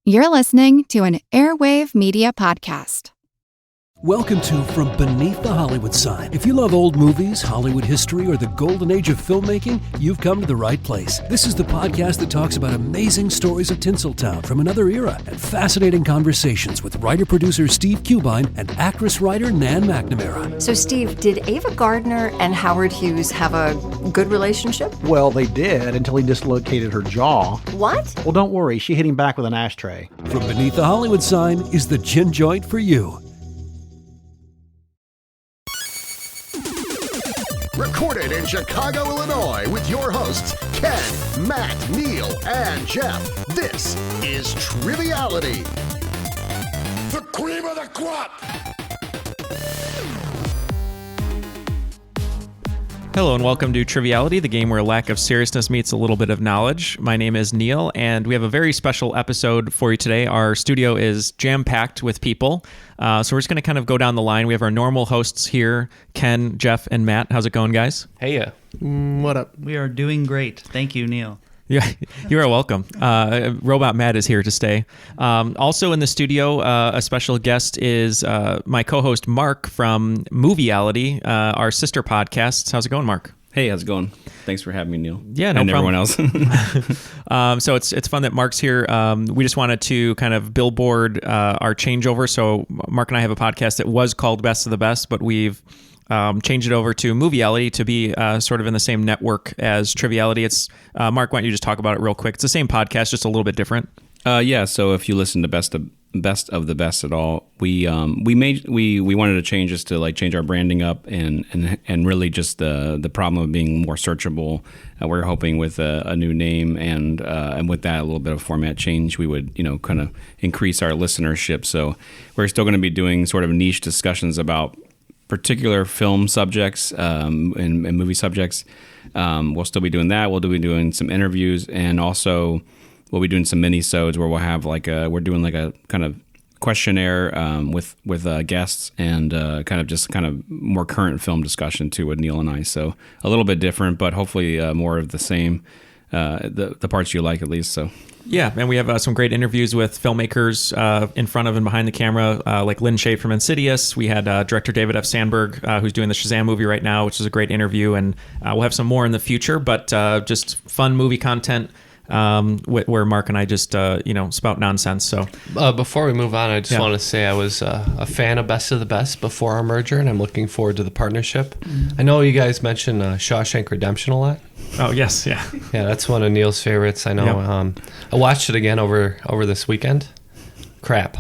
You're listening to an Airwave Media Podcast. Welcome to From Beneath the Hollywood Sign. If you love old movies, Hollywood history, or the golden age of filmmaking, you've come to the right place. This is the podcast that talks about amazing stories of Tinseltown from another era and fascinating conversations with writer-producer Steve Cubine and actress-writer Nan McNamara. So, Steve, did Ava Gardner and Howard Hughes have a good relationship? Well, they did until he dislocated her jaw. What? Well, don't worry. She hit him back with an ashtray. From Beneath the Hollywood Sign is the gin joint for you. Recorded in Chicago, Illinois, with your hosts, Ken, Matt, Neal, and Jeff. This is Triviality. The cream of the crop! Hello and welcome to Triviality, the game where a lack of seriousness meets a little bit of knowledge. My name is Neal, and we have a very special episode for you today. Our studio is jam-packed with people, so we're just going to kind of go down the line. We have our normal hosts here, Ken, Jeff, and Matt. How's it going, guys? Hey, What up? we are doing great. Thank you, Neal. Yeah, you're welcome. Robot Matt is here to stay. Also in the studio, a special guest is my co-host Mark from Movieality, our sister podcast. How's it going, Mark? Hey, how's it going? Thanks for having me, Neal. Yeah, no and problem. Everyone else. So it's fun that Mark's here. We just wanted to kind of billboard our changeover. So Mark and I have a podcast that was called Best of the Best, but we've changed it over to Movieality to be sort of in the same network as Triviality. It's Mark, why don't you just talk about it real quick? It's the same podcast, just a little bit different. Yeah. So if you listen to Best of the Best at all, we wanted to change this to like change our branding up and really just the problem of being more searchable. We're hoping with a new name and with that a little bit of format change, we would kind of increase our listenership. So we're still going to be doing sort of niche discussions about particular film subjects and movie subjects. We'll still be doing that. We'll be doing some interviews, and also we'll be doing some mini-sodes where we'll have we're doing like a kind of questionnaire with guests and kind of more current film discussion too with Neal and I. So a little bit different, but hopefully more of the same, the parts you like at least. So. Yeah, and we have some great interviews with filmmakers in front of and behind the camera, like Lynn Shade from Insidious. We had director David F. Sandberg, who's doing the Shazam movie right now, which is a great interview, and we'll have some more in the future, but just fun movie content where Mark and I just, spout nonsense. So Before we move on, I just want to say I was a fan of Best of the Best before our merger, and I'm looking forward to the partnership. I know you guys mentioned Shawshank Redemption a lot. Oh, yes, yeah. Yeah, that's one of Neal's favorites. I know. Yep. I watched it again over this weekend. Crap.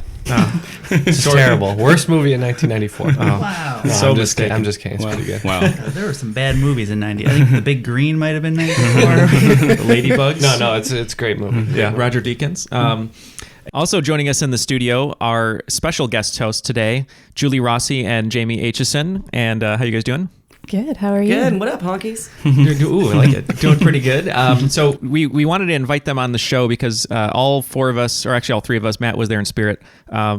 It's terrible. Worst movie in 1994. Wow. No, So I'm mistaken. just kidding. It's pretty good. Wow. There were some bad movies in 90. I think The Big Green might have been 94. Ladybugs. No, it's a great movie. Yeah, Roger Deakins. Also joining us in the studio, our special guest hosts today, Julie Rossi and Jamie Aitchison. And how you guys doing? Good. How are you? Good. What up, honkies? Ooh, I like it. Doing pretty good. So we wanted to invite them on the show because all four of us, or actually all three of us, Matt was there in spirit.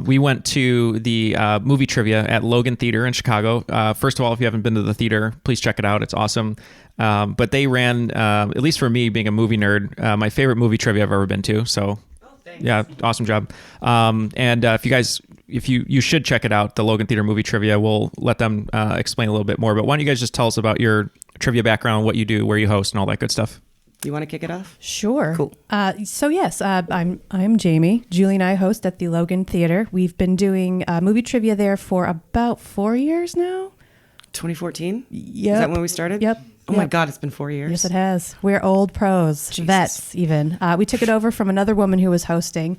We went to the movie trivia at Logan Theater in Chicago. First of all, if you haven't been to the theater, please check it out. It's awesome. But they ran, at least for me, being a movie nerd, my favorite movie trivia I've ever been to. So yeah, awesome job. And if you should check it out, the Logan Theater movie trivia. We'll let them explain a little bit more. But why don't you guys just tell us about your trivia background, what you do, where you host, and all that good stuff? You want to kick it off? Sure. Cool. So yes, I'm Jamie. Julie and I host at the Logan Theater. We've been doing movie trivia there for about 4 years now. 2014? Yep. Is that when we started? Yep. Oh my God, it's been 4 years. Yes, it has. We're old pros, Jesus. vets even. We took it over from another woman who was hosting.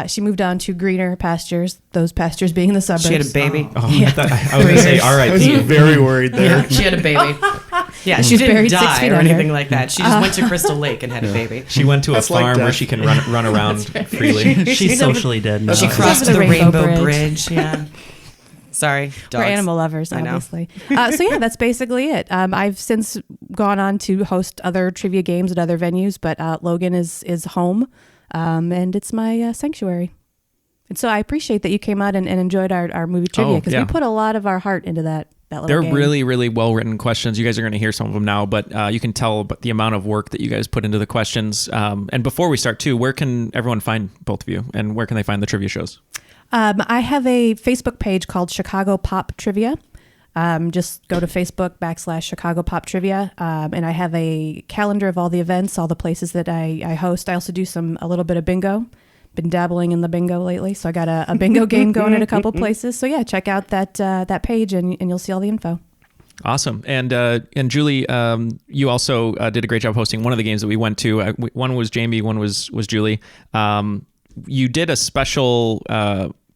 She moved on to greener pastures, those pastures being in the suburbs. She had a baby. Oh, yeah. I was going to say R.I.P. I was very worried there. Yeah, she had a baby. Yeah, she didn't Buried 6 die feet or under. anything like that. She just went to Crystal Lake and had a baby. She went to a That's like farm where death. she can run around freely. She's socially dead now. She crossed Over the the Rainbow Rainbow Bridge. Yeah. Sorry, dogs. We're animal lovers, I know. obviously. So yeah, that's basically it. I've since gone on to host other trivia games at other venues, but Logan is home, and it's my sanctuary. And so I appreciate that you came out and enjoyed our movie trivia because we put a lot of our heart into that. that little They're game. really, really well-written questions. You guys are going to hear some of them now, but you can tell the amount of work that you guys put into the questions. And before we start, too, where can everyone find both of you, and where can they find the trivia shows? I have a Facebook page called Chicaugo Pop Trivia. Just go to Facebook /Chicaugo Pop Trivia. And I have a calendar of all the events, all the places that I host. I also do a little bit of bingo. Been dabbling in the bingo lately. So I got a bingo game going at a couple places. So yeah, check out that page and you'll see all the info. Awesome. And Julie, you also did a great job hosting one of the games that we went to. One was Jamie, one was Julie. You did a special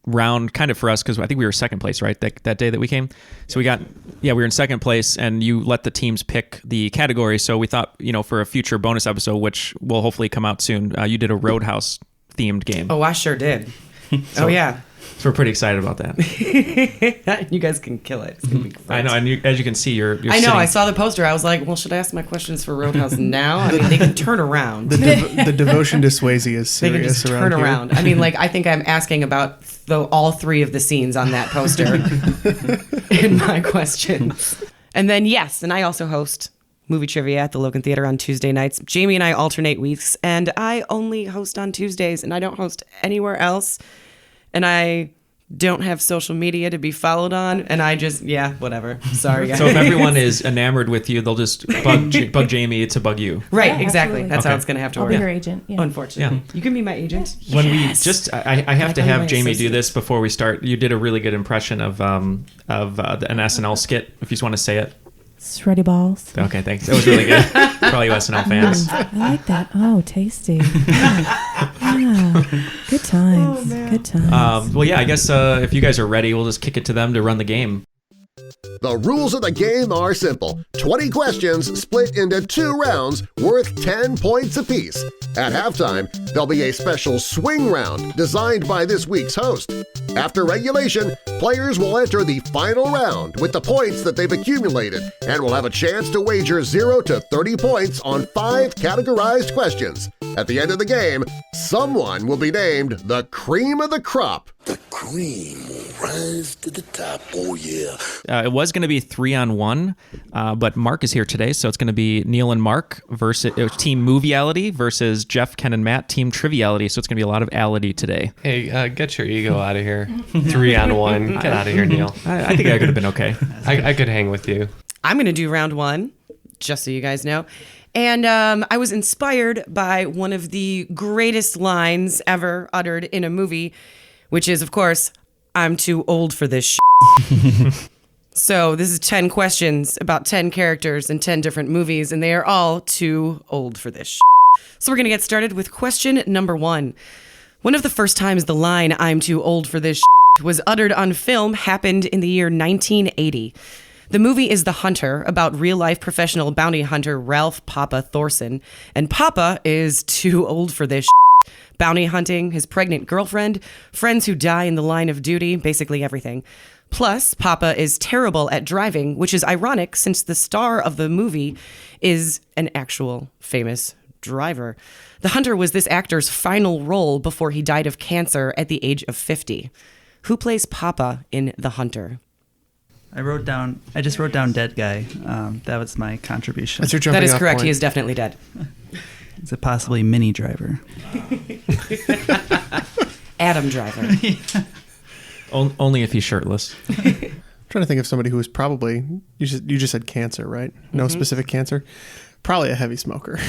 round kind of for us because I think we were second place, right? That day that we came. So we were in second place, and you let the teams pick the category. So we thought, for a future bonus episode, which will hopefully come out soon, you did a Roadhouse themed game. Oh, I sure did. So yeah. We're pretty excited about that. You guys can kill it. It's gonna be fun. I know, and as you can see, you're I know. sitting... I saw the poster. I was like, well, should I ask my questions for Roadhouse now? I mean, they can turn around. The devotion to Swayze is serious. They can just turn around. I mean, I think I'm asking about all three of the scenes on that poster in my questions. And then, yes, and I also host movie trivia at the Logan Theater on Tuesday nights. Jamie and I alternate weeks, and I only host on Tuesdays, and I don't host anywhere else. And I don't have social media to be followed on, and I just, whatever. Sorry, guys. So if everyone is enamored with you, they'll just bug Jamie to bug you. Right, Yeah, exactly. absolutely. That's how it's going to have to I'll work. be your agent. Yeah. Unfortunately. You can be my agent. When Yes. we just, I have to Like have my Jamie do associate. this before we start. You did a really good impression of an SNL skit, if you just want to say it. Sweaty balls. Okay, thanks. That was really good for all you SNL fans. I like that. Oh, tasty. Yeah. Good times. Good times. Well, yeah, I guess if you guys are ready, we'll just kick it to them to run the game. The rules of the game are simple. 20 questions split into 2 rounds worth 10 points apiece. At halftime, there'll be a special swing round designed by this week's host. After regulation, players will enter the final round with the points that they've accumulated and will have a chance to wager 0 to 30 points on 5 categorized questions. At the end of the game, someone will be named the cream of the crop. The cream will rise to the top, oh yeah. It was going to be 3-on-1, but Mark is here today, so it's going to be Neal and Mark versus Team Movieality versus Jeff, Ken, and Matt, Team Triviality. So it's going to be a lot of ality today. Hey, get your ego out of here. 3-on-1. Get out of here, Neal. I think I could have been okay. I could hang with you. I'm going to do round 1, just so you guys know. And I was inspired by one of the greatest lines ever uttered in a movie, which is, of course, I'm too old for this shit. So this is 10 questions about 10 characters in 10 different movies, and they are all too old for this shit. So we're going to get started with question number 1. One of the first times the line, I'm too old for this shit, was uttered on film happened in the year 1980. The movie is The Hunter, about real-life professional bounty hunter Ralph Papa Thorson, and Papa is too old for this shit. Bounty hunting, his pregnant girlfriend, friends who die in the line of duty, basically everything. Plus, Papa is terrible at driving, which is ironic since the star of the movie is an actual famous driver. The Hunter was this actor's final role before he died of cancer at the age of 50. Who plays Papa in The Hunter? I just wrote down dead guy. That was my contribution. That's your jumping That is off correct. point. He is definitely dead. Is it possibly Mini Driver? Adam Driver. Only if he's shirtless. I'm trying to think of somebody who was probably, you just said cancer, right? No specific cancer. Probably a heavy smoker.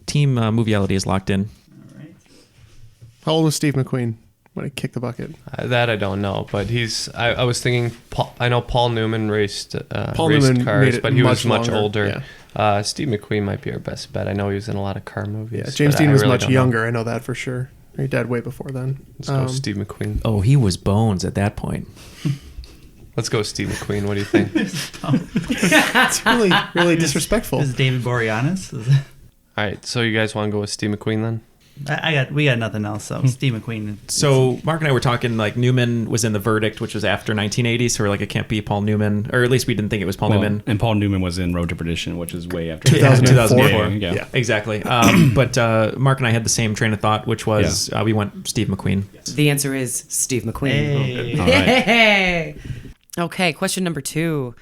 Team Movieality is locked in. How old was Steve McQueen when he kicked the bucket? That I don't know, but I was thinking, I know Paul Newman raced Newman cars, made it but he was much much longer, older. yeah. Steve McQueen might be our best bet. I know he was in a lot of car movies. Yeah, James but Dean I was really much don't know. younger. I know that for sure. He died way before then. Let's go Steve McQueen. Oh, he was bones at that point. Let's go Steve McQueen. What do you think? It's really disrespectful. Is it David Boreanaz? All right, so you guys want to go with Steve McQueen then? We got nothing else. So Steve McQueen. So Mark and I were talking, like, Newman was in The Verdict, which was after 1980, so we're like, it can't be Paul Newman, or at least we didn't think it was Paul Newman. And Paul Newman was in Road to Perdition, which is way after 2004. Yeah. Exactly. But Mark and I had the same train of thought, which was we went Steve McQueen. The answer is Steve McQueen. Hey. All right. Hey. Okay, question number 2.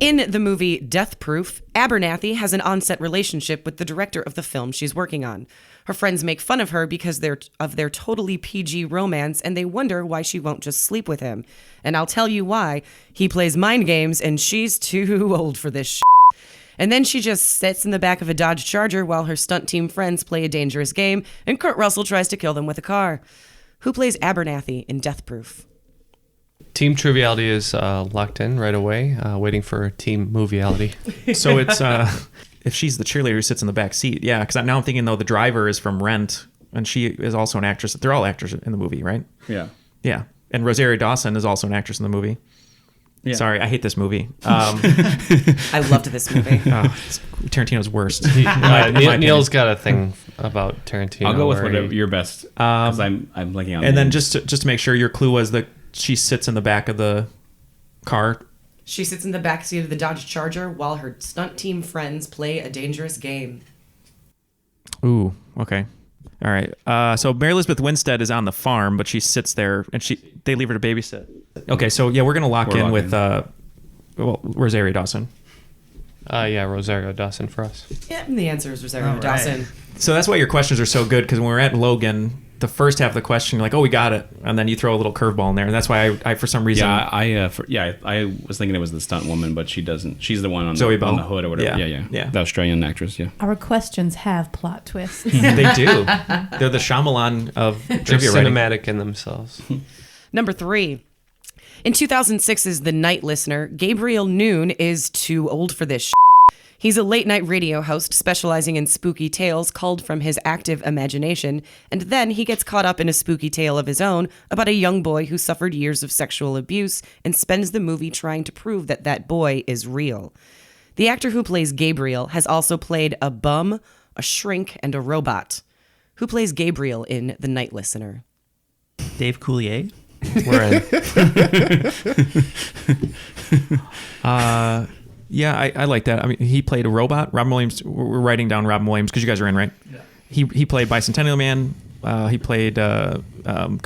In the movie Death Proof, Abernathy has an on-set relationship with the director of the film she's working on. Her friends make fun of her because of their totally PG romance, and they wonder why she won't just sleep with him. And I'll tell you why. He plays mind games, and she's too old for this shit. And then she just sits in the back of a Dodge Charger while her stunt team friends play a dangerous game, and Kurt Russell tries to kill them with a car. Who plays Abernathy in Death Proof? Team Triviality is locked in right away, waiting for Team Movieality. So it's if she's the cheerleader who sits in the back seat, yeah. Because now I'm thinking though the driver is from Rent, and she is also an actress. They're all actors in the movie, right? Yeah. Yeah, and Rosario Dawson is also an actress in the movie. Yeah. Sorry, I hate this movie. I loved this movie. It's Tarantino's worst. Neal's got a thing about Tarantino. I'll go with whatever your best, because I'm looking on. And then just to make sure, your clue was that she sits in the back of the car. She sits in the back seat of the Dodge Charger while her stunt team friends play a dangerous game. Ooh, okay. All right. So Mary Elizabeth Winstead is on the farm, but she sits there, and they leave her to babysit. Okay, so yeah, we're gonna lock in with Rosario Dawson. Yeah, Rosario Dawson for us. Yeah, and the answer is Rosario Dawson. So that's why your questions are so good, because when we're at Logan, the first half of the question, you're like, oh, we got it. And then you throw a little curveball in there. And that's why I for some reason... Yeah, I was thinking it was the stunt woman, but she doesn't. She's the one on the hood or whatever. Yeah. The Australian actress, yeah. Our questions have plot twists. They do. They're the Shyamalan of trivia writing. Cinematic in themselves. Number 3. In 2006's The Night Listener, Gabriel Noon is too old for this shit. He's a late-night radio host specializing in spooky tales culled from his active imagination, and then he gets caught up in a spooky tale of his own about a young boy who suffered years of sexual abuse and spends the movie trying to prove that that boy is real. The actor who plays Gabriel has also played a bum, a shrink, and a robot. Who plays Gabriel in The Night Listener? Dave Coulier? We're in. Yeah, I like that. I mean, he played a robot. Robin Williams. We're writing down Robin Williams because you guys are in, right? Yeah. He played Bicentennial Man. He played Good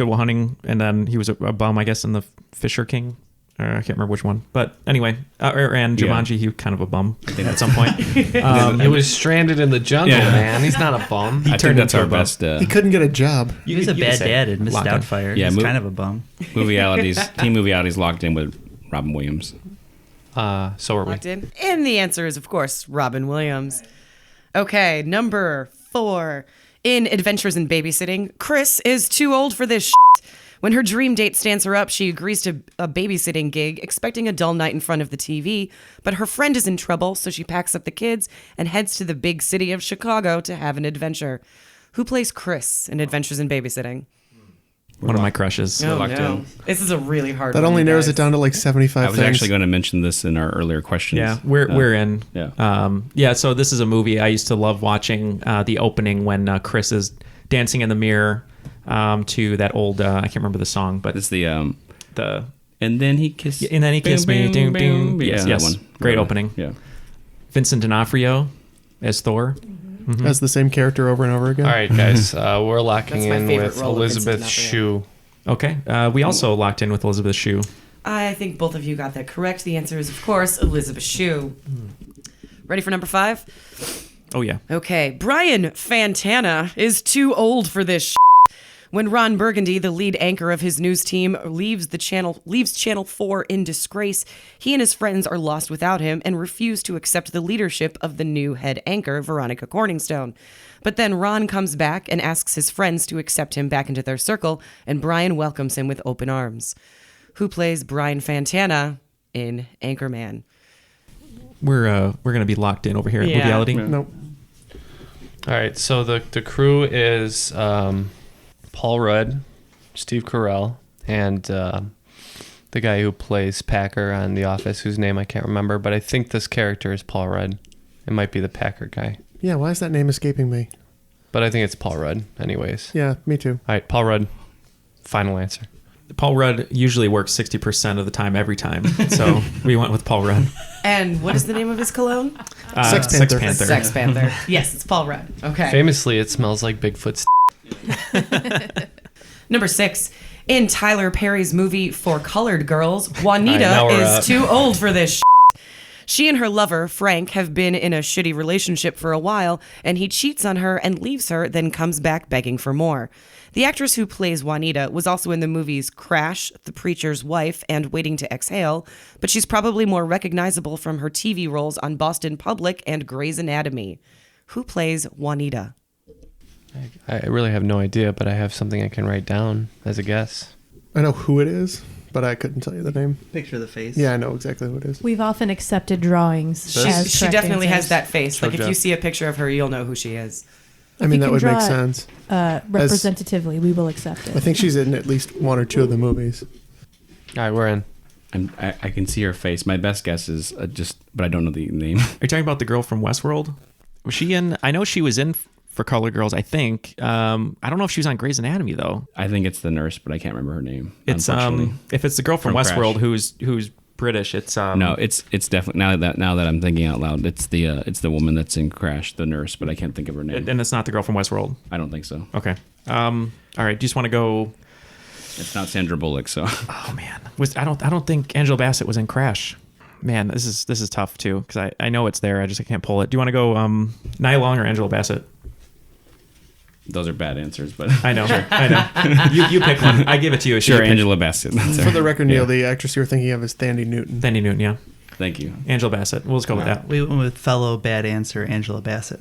Will Hunting, and then he was a bum, I guess, in the Fisher King. I can't remember which one, but anyway, and Jumanji, he was kind of a bum at some point. It was Stranded in the Jungle, man. He's not a bum. I think that's our best. He couldn't get a job. He was a bad dad and Miss Doubtfire. Yeah, he's kind of a bum. Team Movieality's locked in with Robin Williams. So are we. Locked in? And the answer is, of course, Robin Williams. Okay, number 4. In Adventures in Babysitting, Chris is too old for this shit. When her dream date stands her up, she agrees to a babysitting gig, expecting a dull night in front of the TV. But her friend is in trouble, so she packs up the kids and heads to the big city of Chicago to have an adventure. Who plays Chris in Adventures in Babysitting? One of my crushes. Oh, no. This is a really hard one. That only narrows it down to like 75 I was actually going to mention this in our earlier questions. Yeah, we're in. Yeah. So this is a movie I used to love watching the opening when Chris is dancing in the mirror to that old I can't remember the song, but it's the and then he kissed me. Ding, ding. Yes, that one. Great opening. Yeah. Vincent D'Onofrio as Thor. Mm-hmm. As the same character over and over again. All right, guys, we're locking in with Elizabeth Shue. Okay, we also locked in with Elizabeth Shue. I think both of you got that correct. The answer is, of course, Elizabeth Shue. Ready for number 5? Oh, yeah. Okay, Brian Fantana is too old for this shit. When Ron Burgundy, the lead anchor of his news team, leaves Channel 4 in disgrace, he and his friends are lost without him and refuse to accept the leadership of the new head anchor, Veronica Corningstone. But then Ron comes back and asks his friends to accept him back into their circle, and Brian welcomes him with open arms. Who plays Brian Fantana in Anchorman? We're going to be locked in over here at Movieality. Yeah. Nope. All right, so the crew is Paul Rudd, Steve Carell, and the guy who plays Packer on The Office, whose name I can't remember, but I think this character is Paul Rudd. It might be the Packer guy. Yeah, why is that name escaping me? But I think it's Paul Rudd anyways. Yeah, me too. All right, Paul Rudd. Final answer. Paul Rudd usually works 60% of the time every time, so we went with Paul Rudd. And what is the name of his cologne? Sex Panther. Sex Panther. Yes, it's Paul Rudd. Okay. Famously, it smells like Bigfoot's. Number 6. In Tyler Perry's movie For Colored Girls, Juanita now we're up. is too old for this. She and her lover, Frank, have been in a shitty relationship for a while, and he cheats on her and leaves her, then comes back begging for more. The actress who plays Juanita was also in the movies Crash, The Preacher's Wife, and Waiting to Exhale, but she's probably more recognizable from her TV roles on Boston Public and Grey's Anatomy. Who plays Juanita? I really have no idea, but I have something I can write down as a guess. I know who it is, but I couldn't tell you the name. Picture the face. Yeah, I know exactly who it is. We've often accepted drawings. as She correct definitely has answers. that face. So Like, if Jeff. you see a picture of her, you'll know who she is. I mean, If that you would can make draw sense. Representatively, we will accept it. I think she's in at least one or two of the movies. All right, we're in. I can see her face. My best guess is but I don't know the name. Are you talking about the girl from Westworld? Was she in? I know she was in For Colored Girls, I think. I don't know if she was on Grey's Anatomy, though. I think it's the nurse, but I can't remember her name. It's unfortunately. if it's the girl from Crash. Westworld who's British, it's No, it's definitely now that I'm thinking out loud, it's the woman that's in Crash, the nurse, but I can't think of her name. and it's not the girl from Westworld. I don't think so. Okay. All right. Do you just want to go? It's not Sandra Bullock, so. Oh man, I don't think Angela Bassett was in Crash. Man, this is tough too because I know it's there. I can't pull it. Do you want to go Nia Long or Angela Bassett? Those are bad answers, but I know. I know. You pick one. I give it to you. Sure, Angela Bassett. That's For the record, Neal, the actress you were thinking of is Thandie Newton. Thandie Newton, yeah. Thank you. Angela Bassett. We'll just go with that. We went with fellow bad answer, Angela Bassett.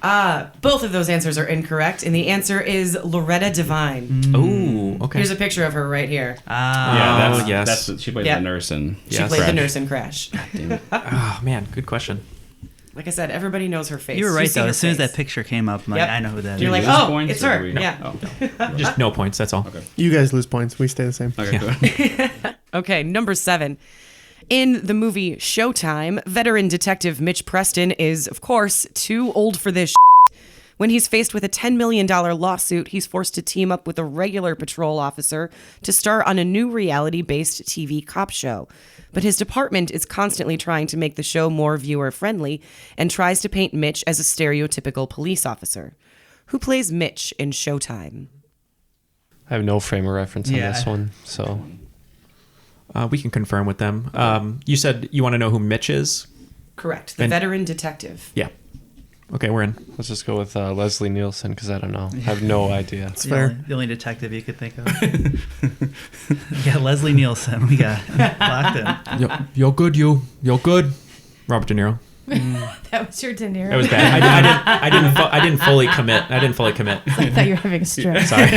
Both of those answers are incorrect, and the answer is Loretta Devine. Ooh, okay. Here's a picture of her right here. That's she played Yeah. the nurse in. She played the nurse in Crash. Oh man, good question. Like I said, everybody knows her face. You were right, see though. her As soon as face. that picture came up, I'm like, Yep. I know who that is. You're like, lose oh, points, it's or her. do we- Yeah. Just no points. That's all. Okay. You guys lose points. We stay the same. Okay, good. Okay, number 7. In the movie Showtime, veteran detective Mitch Preston is, of course, too old for this shit. When he's faced with a $10 million lawsuit, he's forced to team up with a regular patrol officer to star on a new reality-based TV cop show. But his department is constantly trying to make the show more viewer-friendly and tries to paint Mitch as a stereotypical police officer. Who plays Mitch in Showtime? I have no frame of reference on this one, so We can confirm with them. You said you want to know who Mitch is? Correct. The veteran detective. Yeah. Okay, we're in. let's just go with Leslie Nielsen because I don't know. I have no idea. It's fair. The only detective you could think of. Yeah, Leslie Nielsen. We got locked in. You're good, you. You're good. Robert De Niro. That was your De Niro. That was bad. I didn't fully commit. I thought you were having a stroke. Sorry.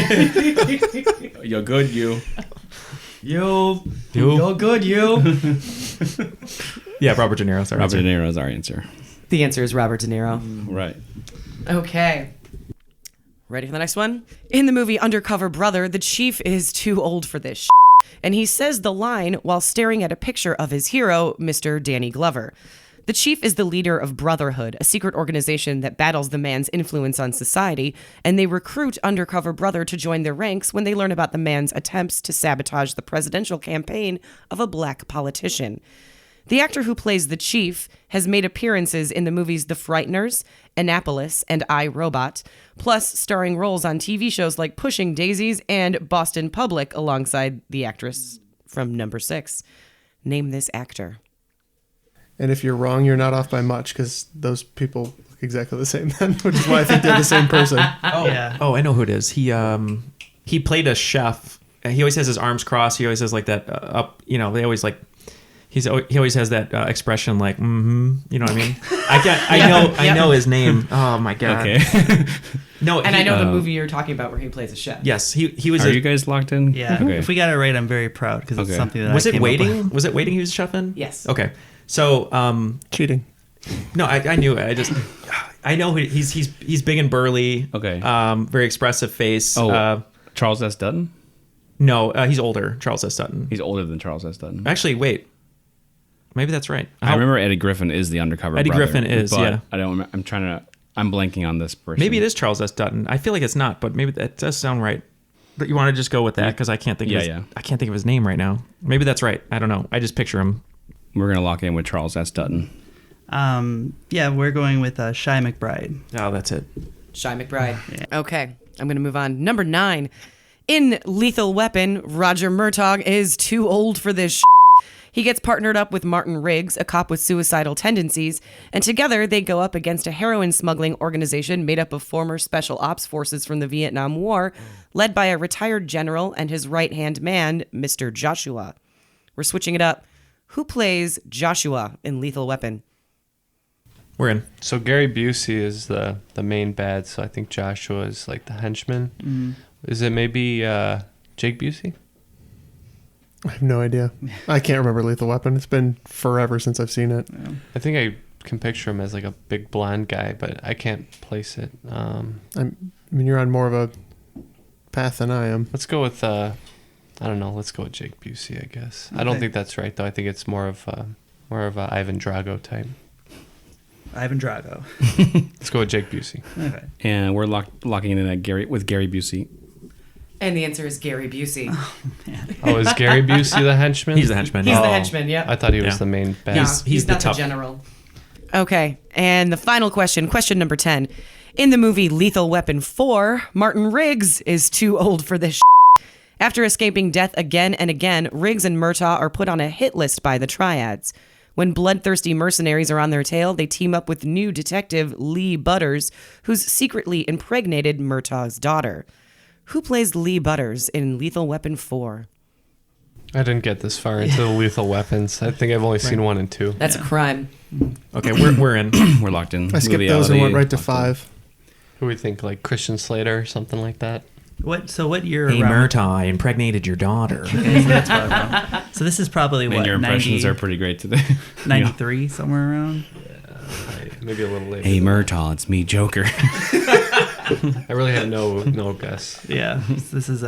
You're good, you. You're good, you. Yeah, Robert De Niro. Sorry. Robert De Niro is our answer. The answer is Robert De Niro. Right. Okay. Ready for the next one? In the movie Undercover Brother, the chief is too old for this and he says the line while staring at a picture of his hero, Mr. Danny Glover. The chief is the leader of Brotherhood, a secret organization that battles the man's influence on society, and they recruit Undercover Brother to join their ranks when they learn about the man's attempts to sabotage the presidential campaign of a black politician. The actor who plays the chief has made appearances in the movies The Frighteners, Annapolis, and I, Robot, plus starring roles on TV shows like Pushing Daisies and Boston Public alongside the actress from Number 6. Name this actor. And if you're wrong, you're not off by much because those people look exactly the same then, which is why I think they're the same person. Oh, Yeah. Oh, I know who it is. He played a chef. He always has his arms crossed. He always has like that up. They always like. He always has that expression like, mm-hmm. You know what I mean? I know his name. Oh my god. Okay. No, And I know the movie you're talking about where he plays a chef. Yes, he was. Are you guys locked in? Yeah. Okay. If we got it right, I'm very proud because it's Okay. something that Was I it came up Waiting? with. Was it Waiting? He was a chef in. Yes. Okay. So Cheating. no, I knew it. I know he's big and burly. Okay. Very expressive face. Oh, Charles S. Dutton? No, he's older. Charles S. Dutton. He's older than Charles S. Dutton. Actually, wait. Maybe that's right. I remember Eddie Griffin is the undercover Eddie brother, Griffin is, but yeah. I don't remember. I'm blanking on this person. Maybe it is Charles S. Dutton. I feel like it's not, but maybe that does sound right. But you want to just go with that because I can't think. I can't think of his name right now. Maybe that's right. I don't know. I just picture him. We're gonna lock in with Charles S. Dutton. Yeah, we're going with Shy McBride. Oh, that's it. Shy McBride. Okay, I'm going to move on. Number 9. In Lethal Weapon, Roger Murtaugh is too old for this shit. He gets partnered up with Martin Riggs, a cop with suicidal tendencies, and together they go up against a heroin smuggling organization made up of former special ops forces from the Vietnam War, led by a retired general and his right-hand man, Mr. Joshua. We're switching it up. Who plays Joshua in Lethal Weapon? We're in. So Gary Busey is the main bad, so I think Joshua is like the henchman. Mm. Is it maybe Jake Busey? I have no idea. I can't remember Lethal Weapon. It's been forever since I've seen it. Yeah. I think I can picture him as like a big blonde guy, but I can't place it. I mean, you're on more of a path than I am. Let's go with, I don't know, let's go with Jake Busey, I guess. Okay. I don't think that's right, though. I think it's more of a Ivan Drago type. Ivan Drago. Let's go with Jake Busey. Okay. And we're locking in at Gary Busey. And the answer is Gary Busey. Oh, is Gary Busey the henchman? He's the henchman. He's the henchman, yeah. I thought he was the main bad. No, he's not the tough. the general. Okay, and the final question number 10. In the movie Lethal Weapon 4, Martin Riggs is too old for this shit. After escaping death again and again, Riggs and Murtaugh are put on a hit list by the Triads. When bloodthirsty mercenaries are on their tail, they team up with new detective Lee Butters, who's secretly impregnated Murtaugh's daughter. Who plays Lee Butters in Lethal Weapon 4? I didn't get this far into the Lethal Weapons. I think I've only seen 1 and 2. That's a crime. Okay, we're in. We're locked in. I skipped those and went right to 5. Who we think, like Christian Slater or something like that? What year? Hey, Murtaugh, I impregnated your daughter. Okay, so that's probably wrong. So this is probably what? Your impressions 90, are pretty great today. 93, somewhere around. Yeah, maybe a little later. Hey, Murtaugh, it's me, Joker. I really had no guess. Yeah, this is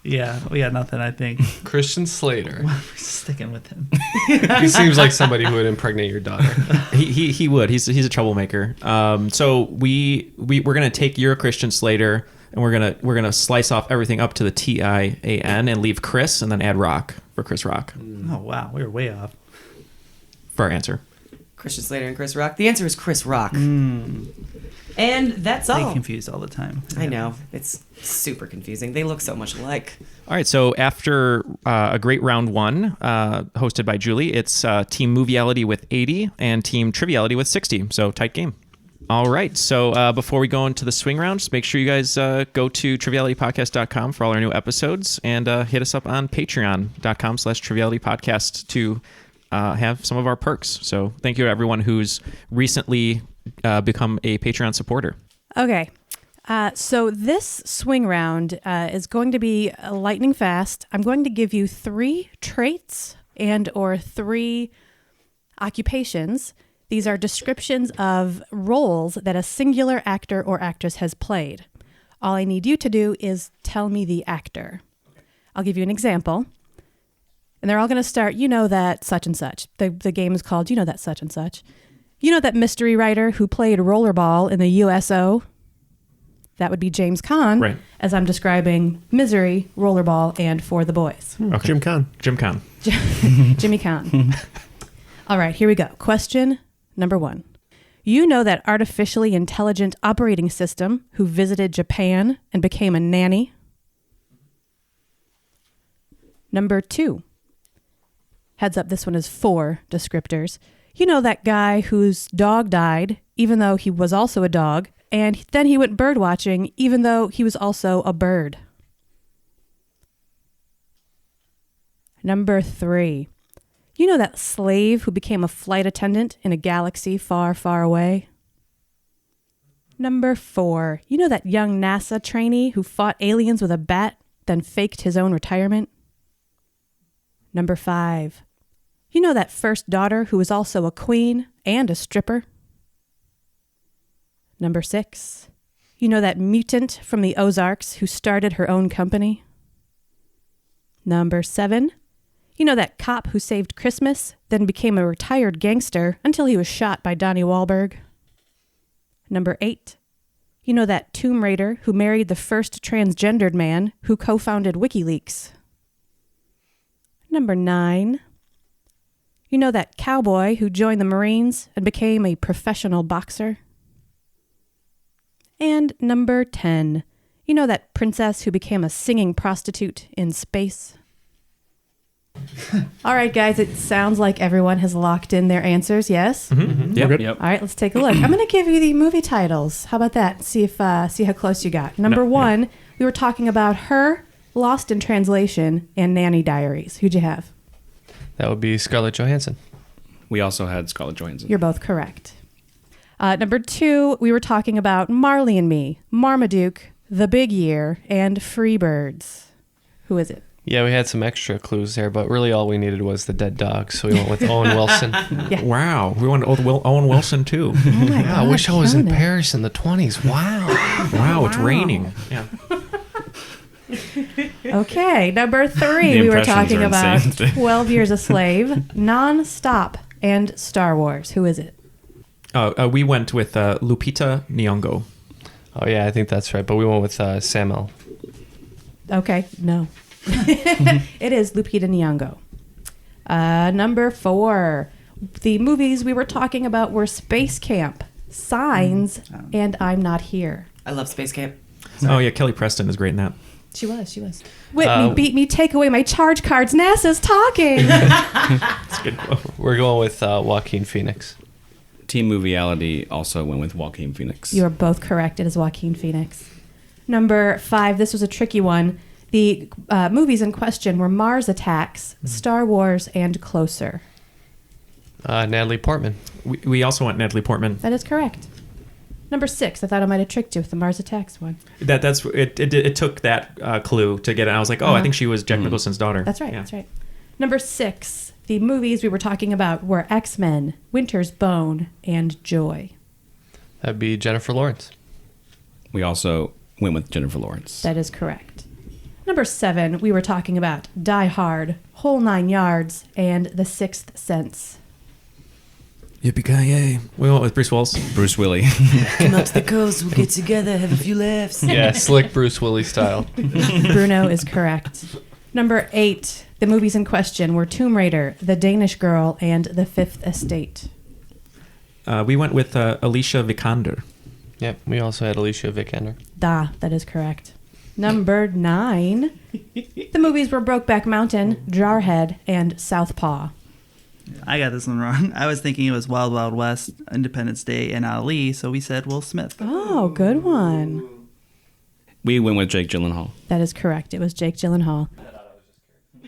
yeah, we got nothing. I think Christian Slater. We're sticking with him. He seems like somebody who would impregnate your daughter. He would. He's a troublemaker. So we're gonna take your Christian Slater and we're gonna slice off everything up to the TIAN and leave Chris and then add Rock for Chris Rock. Oh wow, we were way off. For our answer. Christian Slater and Chris Rock. The answer is Chris Rock. And that's all. They confused all the time. I know. It's super confusing. They look so much alike. All right, so after a great round 1 hosted by Julie, it's Team Movieality with 80 and Team Triviality with 60. So tight game. All right, so before we go into the swing round, just make sure you guys go to trivialitypodcast.com for all our new episodes and hit us up on patreon.com/trivialitypodcast to have some of our perks. So thank you to everyone who's recently become a Patreon supporter. Okay. So this swing round is going to be lightning fast. I'm going to give you 3 traits and or 3 occupations. These are descriptions of roles that a singular actor or actress has played. All I need you to do is tell me the actor. I'll give you an example. And they're all going to start, you know that such and such. The game is called, you know that such and such. You know that mystery writer who played Rollerball in the USO? That would be James Caan, right, as I'm describing Misery, Rollerball, and For the Boys. Okay. Jim Caan. Jimmy Caan. All right, here we go. Question number 1. You know that artificially intelligent operating system who visited Japan and became a nanny? Number 2. Heads up, this one is 4 descriptors. You know that guy whose dog died, even though he was also a dog, and then he went bird watching, even though he was also a bird. Number 3. You know that slave who became a flight attendant in a galaxy far, far away? Number 4. You know that young NASA trainee who fought aliens with a bat, then faked his own retirement? Number 5. You know that first daughter who was also a queen and a stripper? Number 6. You know that mutant from the Ozarks who started her own company? Number 7. You know that cop who saved Christmas, then became a retired gangster until he was shot by Donnie Wahlberg? Number 8. You know that Tomb Raider who married the first transgendered man who co-founded WikiLeaks? Number 9. You know that cowboy who joined the Marines and became a professional boxer? And number 10. You know that princess who became a singing prostitute in space? All right, guys, it sounds like everyone has locked in their answers, yes? Yep. All right, let's take a look. I'm going to give you the movie titles. How about that? See how close you got. Number one, we were talking about Her, Lost in Translation, and Nanny Diaries. Who'd you have? That would be Scarlett Johansson. We also had Scarlett Johansson. You're both correct. Number two, we were talking about Marley and Me, Marmaduke, The Big Year, and Freebirds. Who is it? Yeah, we had some extra clues there, but really all we needed was the dead dog, so we went with Owen Wilson. Yeah. Wow, we wanted Owen Wilson too. Oh my God, I wish I was in killing it. Paris in the 20s. Wow. It's raining. Yeah. Okay, number three, The we were impressions talking are about insane. 12 Years a Slave, Non-Stop, and Star Wars. Who is it? We went with Lupita Nyong'o. Oh, yeah, I think that's right, but we went with Sam Okay, no. It is Lupita Nyong'o. Number four, the movies we were talking about were Space Camp, Signs, and I'm Not Here. I love Space Camp. Oh yeah, Kelly Preston is great in that. She was. Whitney beat me, take away my charge cards. NASA's talking. That's a good quote. We're going with Joaquin Phoenix. Team Movieality also went with Joaquin Phoenix. You are both correct. It is Joaquin Phoenix. Number five, this was a tricky one. The movies in question were Mars Attacks, Star Wars, and Closer. Natalie Portman. We also went Natalie Portman. That is correct. Number six, I thought I might have tricked you with the Mars Attacks one. That's it took that clue to get it. I was like, I think she was Jack Nicholson's daughter. That's right. Yeah. That's right. Number six, the movies we were talking about were X-Men, Winter's Bone, and Joy. That'd be Jennifer Lawrence. We also went with Jennifer Lawrence. That is correct. Number seven, we were talking about Die Hard, Whole 9 Yards, and The Sixth Sense. Yippee-ki-yay. We went with Bruce Willis. Bruce Willie. Come out to the coast, we'll get together, have a few laughs. Yeah, slick Bruce Willie style. Bruno is correct. Number eight, the movies in question were Tomb Raider, The Danish Girl, and The Fifth Estate. We went with Alicia Vikander. Yep, we also had Alicia Vikander. That is correct. Number nine, the movies were Brokeback Mountain, Jarhead, and Southpaw. I got this one wrong. I was thinking it was Wild Wild West, Independence Day, and Ali, so we said Will Smith. Oh, good one. We went with Jake Gyllenhaal. That is correct. It was Jake Gyllenhaal.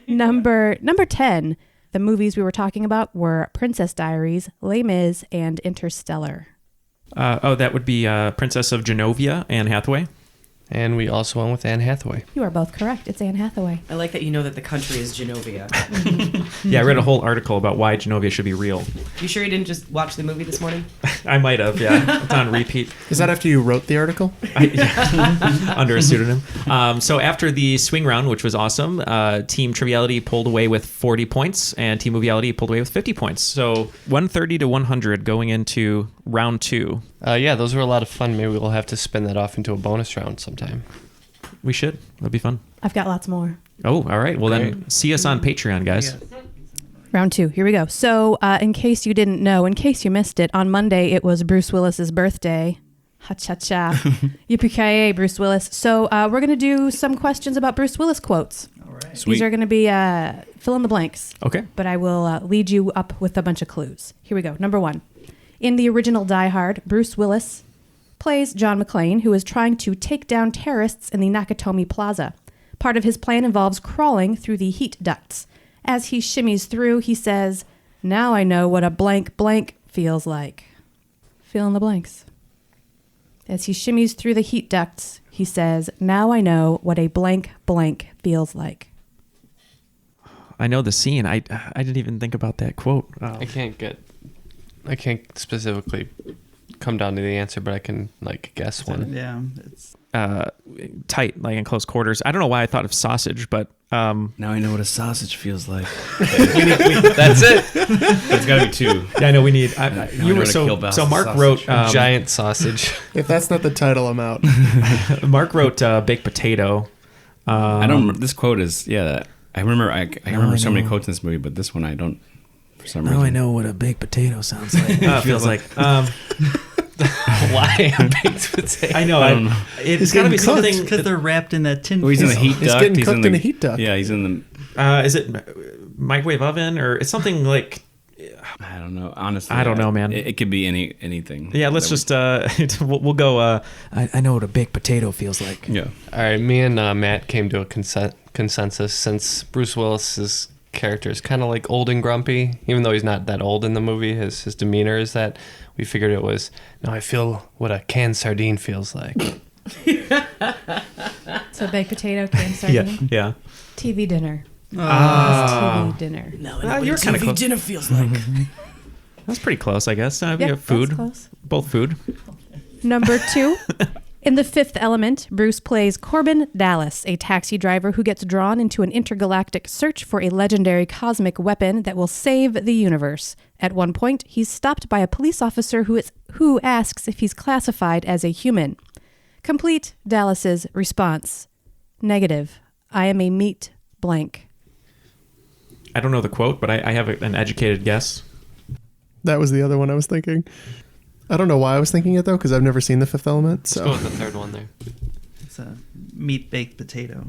Number 10, the movies we were talking about were Princess Diaries, Les Mis, and Interstellar. That would be Princess of Genovia, Anne Hathaway. And we also went with Anne Hathaway. You are both correct. It's Anne Hathaway. I like that you know that the country is Genovia. Yeah, I read a whole article about why Genovia should be real. You sure you didn't just watch the movie this morning? I might have, yeah. It's on repeat. Is that after you wrote the article? Under a pseudonym. So after the swing round, which was awesome, Team Triviality pulled away with 40 points, and Team Movieality pulled away with 50 points. So 130 to 100 going into round two. Yeah, those were a lot of fun. Maybe we'll have to spin that off into a bonus round sometime. We should. That'd be fun. I've got lots more. Oh, all right. Well, then see us on Patreon, guys. Round two. Here we go. So in case you didn't know, in case you missed it, on Monday it was Bruce Willis's birthday. Ha-cha-cha. Yippee-ki-yay, Bruce Willis. So we're going to do some questions about Bruce Willis quotes. All right. Sweet. These are going to be fill in the blanks. Okay. But I will lead you up with a bunch of clues. Here we go. Number one. In the original Die Hard, Bruce Willis plays John McClane, who is trying to take down terrorists in the Nakatomi Plaza. Part of his plan involves crawling through the heat ducts. As he shimmies through, he says, "Now I know what a blank blank feels like." Fill in the blanks. As he shimmies through the heat ducts, he says, "Now I know what a blank blank feels like." I know the scene. I didn't even think about that quote. I can't specifically come down to the answer, but I can guess one. Yeah, it's tight, like in close quarters. I don't know why I thought of sausage, but now I know what a sausage feels like. That's it. It's got to be two. Yeah, I know we need. You were so Mark wrote giant sausage. If that's not the title, I'm out. Mark wrote baked potato. I don't remember. This quote is I remember. I remember so many quotes in this movie, but this one I don't. For some reason. Now I know what a baked potato sounds like. Feels like. Why a baked potato? I know. It's got to be something because they're wrapped in that tin. Well, he's in the foil. heat duct. It's getting he's cooked in a heat duct. Yeah, he's in the. Is it microwave oven or it's something like? I don't know. Honestly, I don't know, man. It could be anything. Yeah, let's just we'll go. I know what a baked potato feels like. Yeah. All right, me and Matt came to a consensus since Bruce Willis's character is kind of like old and grumpy, even though he's not that old in the movie. His demeanor is that. We figured it was. No, I feel what a canned sardine feels like. So baked potato, canned sardine. Yeah. TV dinner. Ah. TV dinner. No, you're kind of close. dinner feels like. That's pretty close, I guess. Yeah, Food. that's close. Both food. Number 2. In The Fifth Element, Bruce plays Corbin Dallas, a taxi driver who gets drawn into an intergalactic search for a legendary cosmic weapon that will save the universe. At one point, he's stopped by a police officer who asks if he's classified as a human. Complete Dallas's response. Negative. I am a meat blank. I don't know the quote, but I have an educated guess. That was the other one I was thinking. I don't know why I was thinking it, though, because I've never seen The Fifth Element. So. Let's go with the third one there. It's a meat baked potato.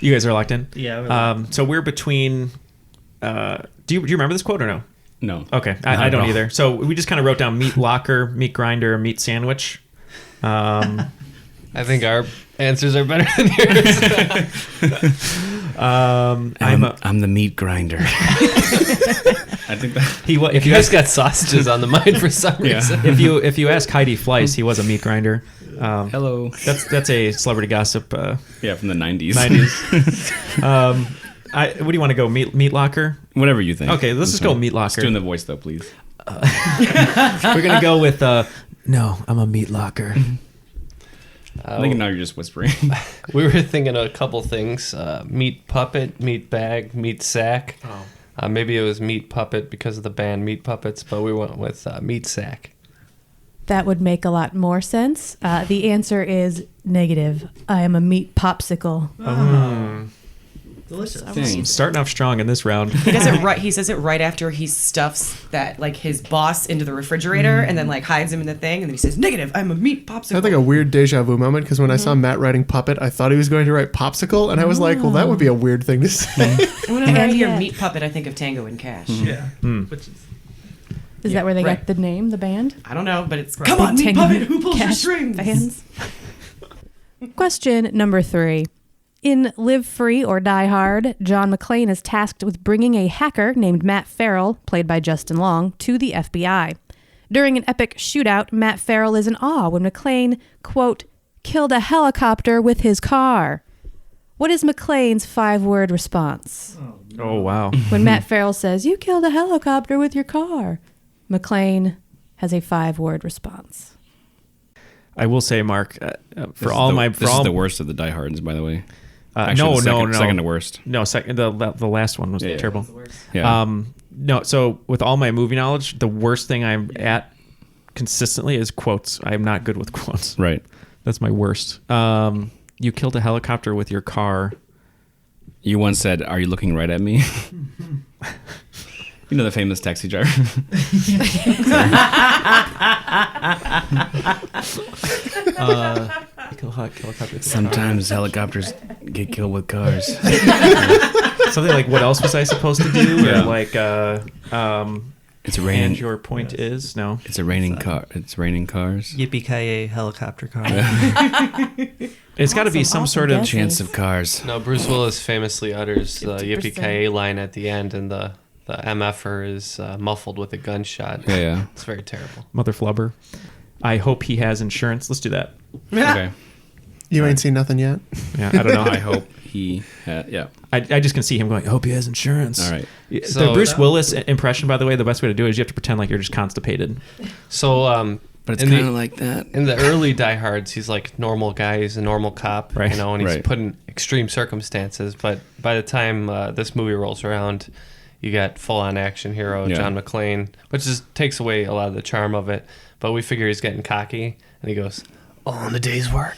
You guys are locked in? Yeah. So we're between... do you remember this quote or no? No. Okay, I don't either. So we just kind of wrote down meat locker, meat grinder, meat sandwich. I think our answers are better than yours. I'm the meat grinder. I think that if you guys got sausages on the mind for some reason. If you ask Heidi Fleiss, he was a meat grinder. Hello. That's a celebrity gossip. From the 90s. 90s. What do you want to go? Meat locker? Whatever you think. Okay, let's just go meat locker. Just doing the voice though, please. We're gonna go with no. I'm a meat locker. I think now you're just whispering. We were thinking a couple things: meat puppet, meat bag, meat sack. Maybe it was meat puppet because of the band Meat Puppets, but we went with meat sack. That would make a lot more sense. The answer is negative. I am a meat popsicle. Delicious. Starting off strong in this round. He does it right. He says it right after he stuffs that his boss into the refrigerator and then hides him in the thing, and then he says, "Negative. I'm a meat popsicle." I had a weird deja vu moment because when I saw Matt writing puppet, I thought he was going to write popsicle, and I was like, "Well, that would be a weird thing to say." Whenever I hear meat puppet, I think of Tango and Cash. Yeah. Which Is that where they right. got the name, the band? I don't know, but it's Come on, meat Tango puppet. Who pulls your Cash strings? Fans. Question number 3. In Live Free or Die Hard, John McClane is tasked with bringing a hacker named Matt Farrell, played by Justin Long, to the FBI. During an epic shootout, Matt Farrell is in awe when McClane, quote, killed a helicopter with his car. What is McClane's 5-word response? Oh, wow. When Matt Farrell says, you killed a helicopter with your car, McClane has a 5-word response. I will say, Mark, This is the worst of the Die Hards, by the way. Actually, no. Second to worst. No, second. The last one was terrible. Yeah. No, so with all my movie knowledge, the worst thing I'm at consistently is quotes. I'm not good with quotes. Right. That's my worst. You killed a helicopter with your car. You once said, "Are you looking right at me?" You know the famous taxi driver. Sometimes helicopters get killed with cars. Something like, what else was I supposed to do? Yeah. Or like, it's raining. And your point is no. It's a raining car. It's raining cars. Yippee-ki-yay helicopter car. It's got to be some sort of chance of cars. No, Bruce Willis famously utters the yippee-ki-yay line at the end, and the MFer is muffled with a gunshot. Yeah. It's very terrible. Mother flubber. I hope he has insurance. Let's do that. Okay. You ain't seen nothing yet? Yeah, I don't know. I hope he yeah. I just can see him going, I hope he has insurance. All right. The Bruce Willis impression, by the way, the best way to do it is you have to pretend like you're just constipated. So, but it's kind of like that. In the early Die Hards, he's like normal guy. He's a normal cop, right? You know, and he's Right. put in extreme circumstances. But by the time this movie rolls around, you got full-on action hero John McClane, which just takes away a lot of the charm of it. But we figure he's getting cocky, and he goes, all in the day's work.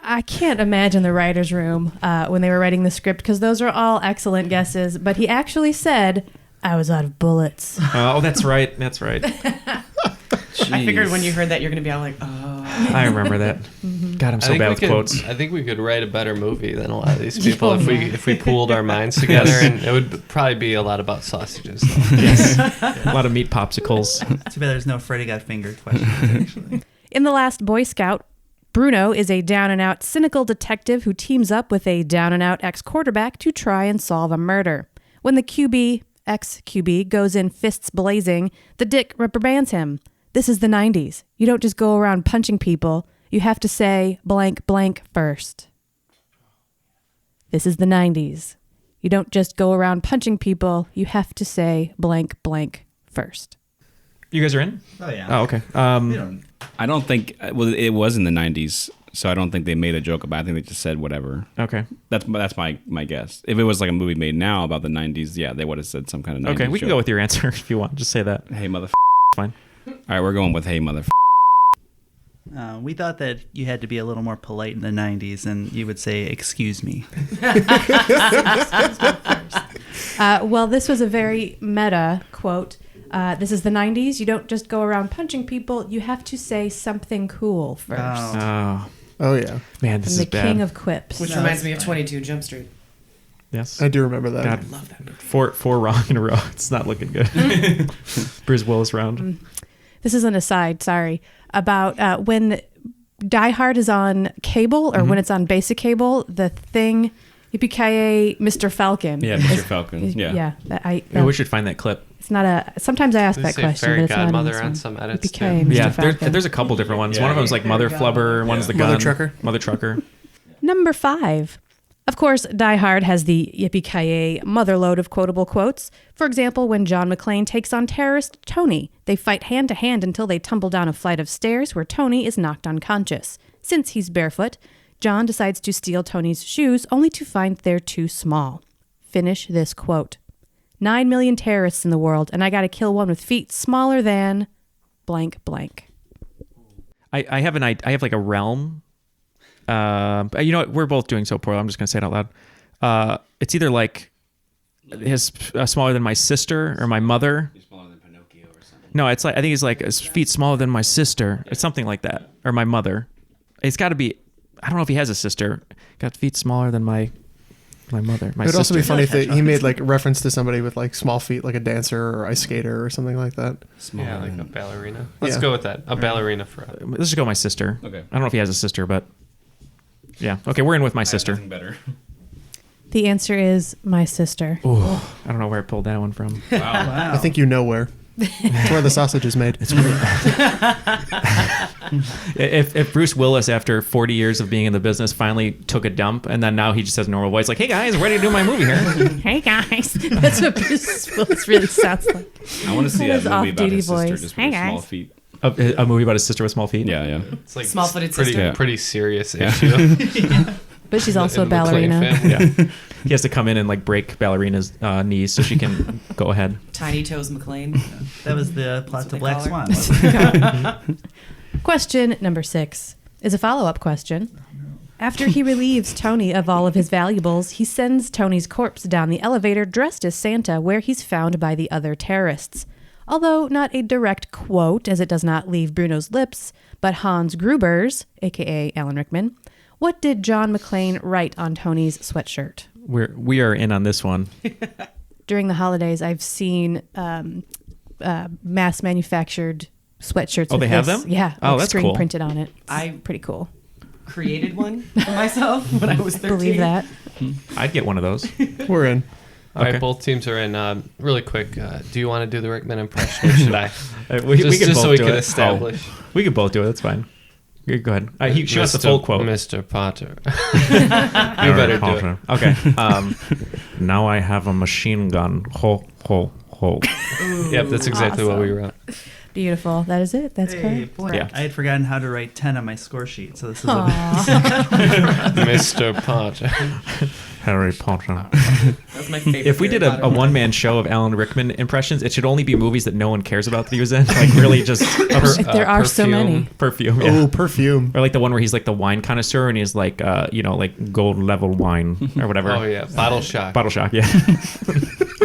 I can't imagine the writer's room when they were writing the script, because those are all excellent guesses. But he actually said, I was out of bullets. Oh, that's right. That's right. I figured when you heard that, you're going to be all like, oh. I remember that. God, I'm so bad with quotes. I think we could write a better movie than a lot of these people if we pooled our minds together, and it would probably be a lot about sausages. Yes. A lot of meat popsicles. Too bad there's no Freddy got fingered question, actually. In The Last Boy Scout, Bruno is a down-and-out cynical detective who teams up with a down-and-out ex-quarterback to try and solve a murder. When the ex-QB, goes in fists blazing, the dick reprimands him. This is the 90s. You don't just go around punching people. You have to say blank blank first. This is the 90s. You don't just go around punching people. You have to say blank blank first. You guys are in? Oh, yeah. Oh, okay. I don't think it was in the 90s, so I don't think they made a joke about it. I think they just said whatever. Okay. That's my guess. If it was like a movie made now about the 90s, yeah, they would have said some kind of 90s Okay, we can joke. go with your answer if you want. Just say that. Hey, mother. Fine. All right, we're going with hey, mother. We thought that you had to be a little more polite in the 90s, and you would say, excuse me. Well, this was a very meta quote. This is the 90s. You don't just go around punching people. You have to say something cool first. Oh yeah. Man, this From is the bad. king of quips. Which reminds me of 22 Jump Street. Yes. I do remember that. God, I love that movie. Four wrong in a row. It's not looking good. Bruce Willis round. This is an aside, sorry, about when Die Hard is on cable or when it's on basic cable, the thing, yippee Mr. Falcon. Yeah, Mr. Falcon. Yeah. Yeah. We should find that clip. It's not a. Sometimes I ask They that say question. Fairy But it's not in Godmother this on one. some edits, Yippee too. Mr. Yeah, Falcon. there's a couple different ones. One of them is like Mother Flubber. One's the gun. Mother Trucker. Mother Trucker. Number 5. Of course, Die Hard has the yippee-ki-yay motherload of quotable quotes. For example, when John McClane takes on terrorist Tony, they fight hand-to-hand until they tumble down a flight of stairs where Tony is knocked unconscious. Since he's barefoot, John decides to steal Tony's shoes only to find they're too small. Finish this quote. 9 million terrorists in the world, and I gotta kill one with feet smaller than blank blank. I have like a realm. You know what? We're both doing so poorly. I'm just gonna say it out loud. It's either like his smaller than my sister or my mother. He's smaller than Pinocchio or something. No, it's like I think he's like his feet smaller than my sister. It's something like that, or my mother. It's got to be. I don't know if he has a sister. Got feet smaller than my mother. My It would also be sister. funny if he made like reference to somebody with like small feet, like a dancer or ice skater or something like that. Yeah, like a ballerina. Let's go with that. A ballerina for us. Let's just go with my sister. Okay. I don't know if he has a sister, but yeah. Okay, we're in with my sister. Better. The answer is my sister. Ooh, I don't know where I pulled that one from. Wow. I think you know where. It's where the sausage is made. If Bruce Willis, after 40 years of being in the business, finally took a dump, and then now he just has a normal voice, like, "Hey guys, ready to do my movie here." Hey guys, that's what Bruce Willis really sounds like. I want to see His a movie about off-duty his sister voice. just Hey, with small guys. feet. A movie about his sister with small feet. Yeah. It's like Small-footed sister. Pretty serious issue. But she's also a In the McClane ballerina. family. Yeah. He has to come in and like break ballerina's knees so she can go ahead. Tiny Toes McClane. That was the plot to what they Black call Swan. her. Wasn't it? Question number 6 is a follow-up question. After he relieves Tony of all of his valuables, he sends Tony's corpse down the elevator dressed as Santa, where he's found by the other terrorists. Although not a direct quote, as it does not leave Bruno's lips, but Hans Gruber's, a.k.a. Alan Rickman. What did John McClane write on Tony's sweatshirt? We are in on this one. During the holidays, I've seen mass-manufactured sweatshirts. Oh, with they have this. them? Yeah. Oh, like that's screen cool. printed on it. I Pretty cool. created one for myself when I was 13. Believe that. I'd get one of those. We're in. All right, Okay. both teams are in. Really quick, do you want to do the Rickman impression, or should I? We just can both so we do can it. establish. Oh, we could both do it. That's fine. Go ahead. She wants the full quote. Mr. Potter. You better do it. Okay. Now I have a machine gun. Ho, ho, ho. Yep, that's exactly what we wrote. Beautiful. That is it. That's Hey, correct. boy, Yeah. I had forgotten how to write 10 on my score sheet, so this is Mr. Potter. Harry Potter. That's my favorite. If we did a one-man show of Alan Rickman impressions, it should only be movies that no one cares about that he was in. Like really just There are so many. Perfume. Yeah. Oh, Perfume. Or like the one where he's like the wine connoisseur and he's like, like gold level wine or whatever. Oh yeah, Bottle Shock. Bottle Shock, yeah.